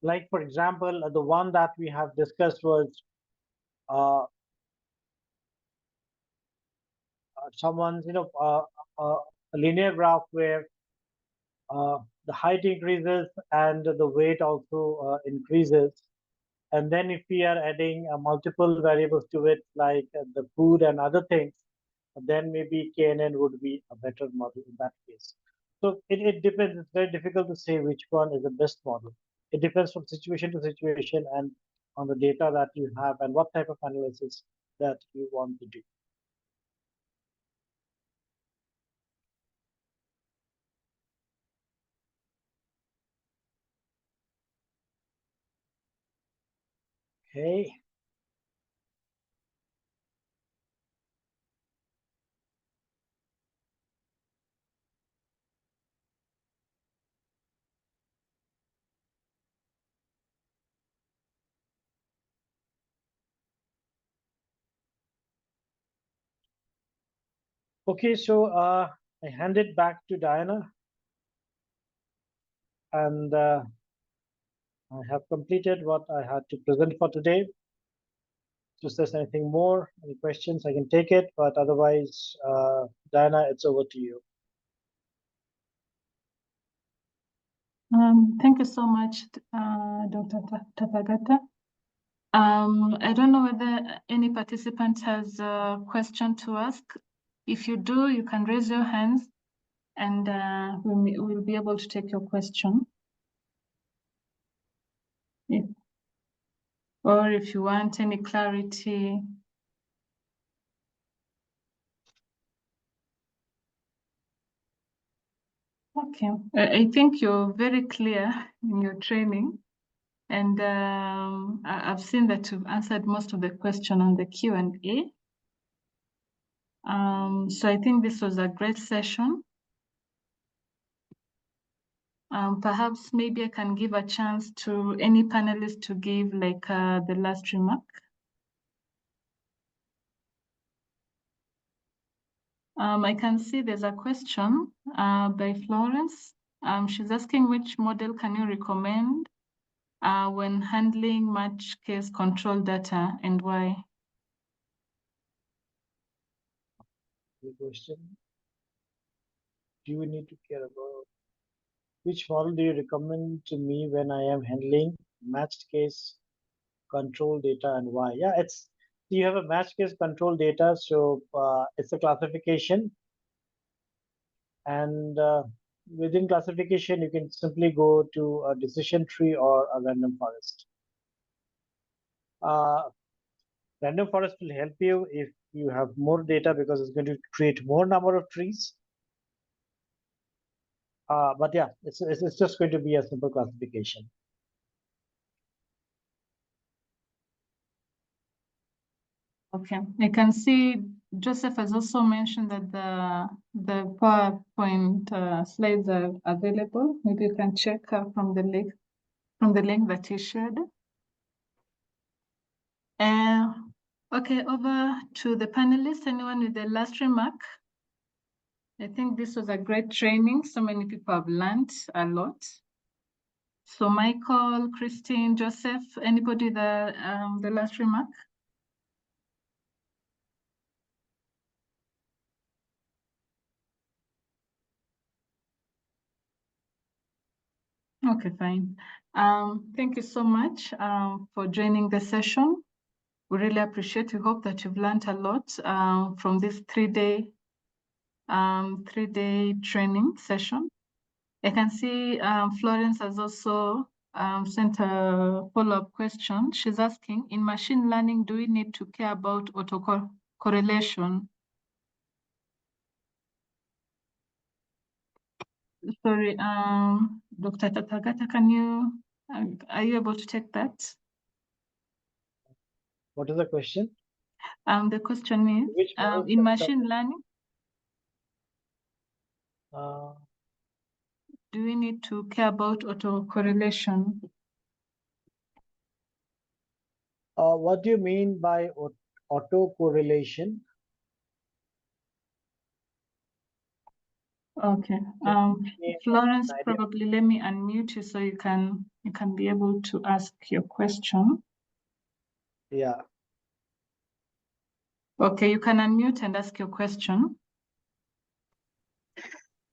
Like for example, the one that we have discussed was someone's, a linear graph where the height increases and the weight also increases. And then if we are adding multiple variables to it, like the food and other things, then maybe KNN would be a better model in that case. So it depends. It's very difficult to say which one is the best model. It depends from situation to situation and on the data that you have and what type of analysis that you want to do. Okay. Okay, so I hand it back to Diana. And I have completed what I had to present for today. If there's anything more, any questions, I can take it. But otherwise, Diana, it's over to you. Thank you so much, Dr. Tathagata. I don't know whether any participant has a question to ask. If you do, you can raise your hands and we'll be able to take your question. Or if you want any clarity. Okay, I think you're very clear in your training. And I've seen that you've answered most of the question on the Q&A. So I think this was a great session. Perhaps maybe I can give a chance to any panelists to give like the last remark. I can see there's a question by Florence. She's asking which model can you recommend when handling match case control data and why? Good question. Do you need to care about which model do you recommend to me when I am handling matched case control data and why? Yeah, you have a matched case control data, so it's a classification, and within classification, you can simply go to a decision tree or a random forest. Random forest will help you if you have more data because it's going to create more number of trees. But yeah, it's just going to be a simple classification. Okay, I can see Joseph has also mentioned that the PowerPoint slides are available. Maybe you can check from the link that he shared. Okay, over to the panelists. Anyone with the last remark? I think this was a great training. So many people have learned a lot. So Michael, Christine, Joseph, anybody the last remark? Okay, fine. Thank you so much for joining the session. We really appreciate. We hope that you've learned a lot from this three-day training session. I can see Florence has also sent a follow-up question. She's asking, in machine learning, do we need to care about autocorrelation? Sorry, Dr. Tathagata, are you able to take that? What is the question? The question is, Which models in are machine learning, do we need to care about autocorrelation? What do you mean by autocorrelation? Okay. Florence, probably let me unmute you so you can be able to ask your question. Yeah. Okay, you can unmute and ask your question.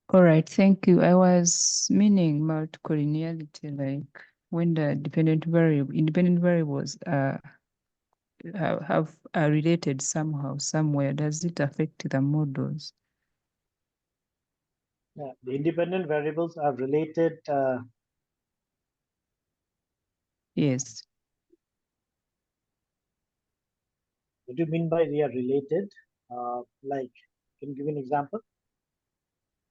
All right, thank you. I was meaning multicollinearity, like when the independent variables have are related somehow, somewhere. Does it affect the models? Yeah, the independent variables are related. Yes. What do you mean by they are related? Like, can you give an example?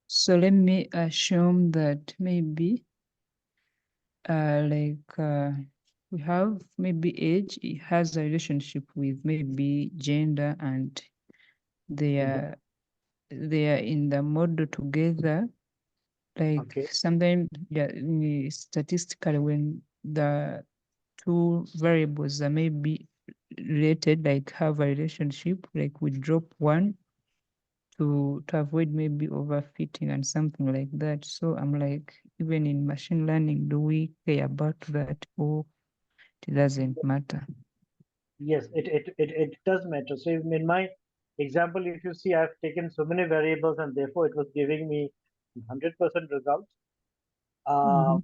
So let me assume that maybe we have maybe age, it has a relationship with maybe gender, and they are in the model together. Like Okay. sometimes, yeah, statistically, when the two variables are maybe related, like have a relationship, like we drop one to avoid maybe overfitting and something like that. So I'm like, even in machine learning, do we care about that, or it doesn't matter? Yes, it does matter. So in my example, if you see, I've taken so many variables and therefore it was giving me 100% results. But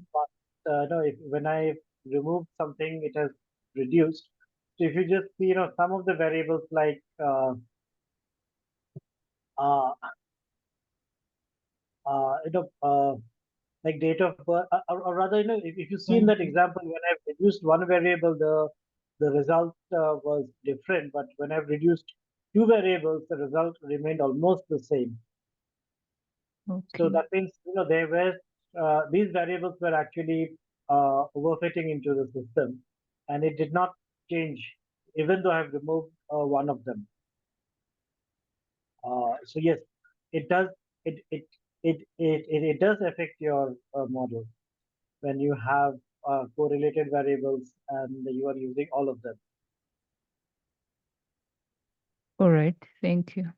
no, when I removed something, it has reduced. So if you just see, some of the variables like like date of birth, or rather, if you see in that example, when I've reduced one variable, the result was different. But when I've reduced two variables, the result remained almost the same. Okay. So that means, there were these variables were actually overfitting into the system, and it did not change, even though I've removed one of them. So yes, it does. It does affect your model when you have correlated variables and you are using all of them. All right, thank you.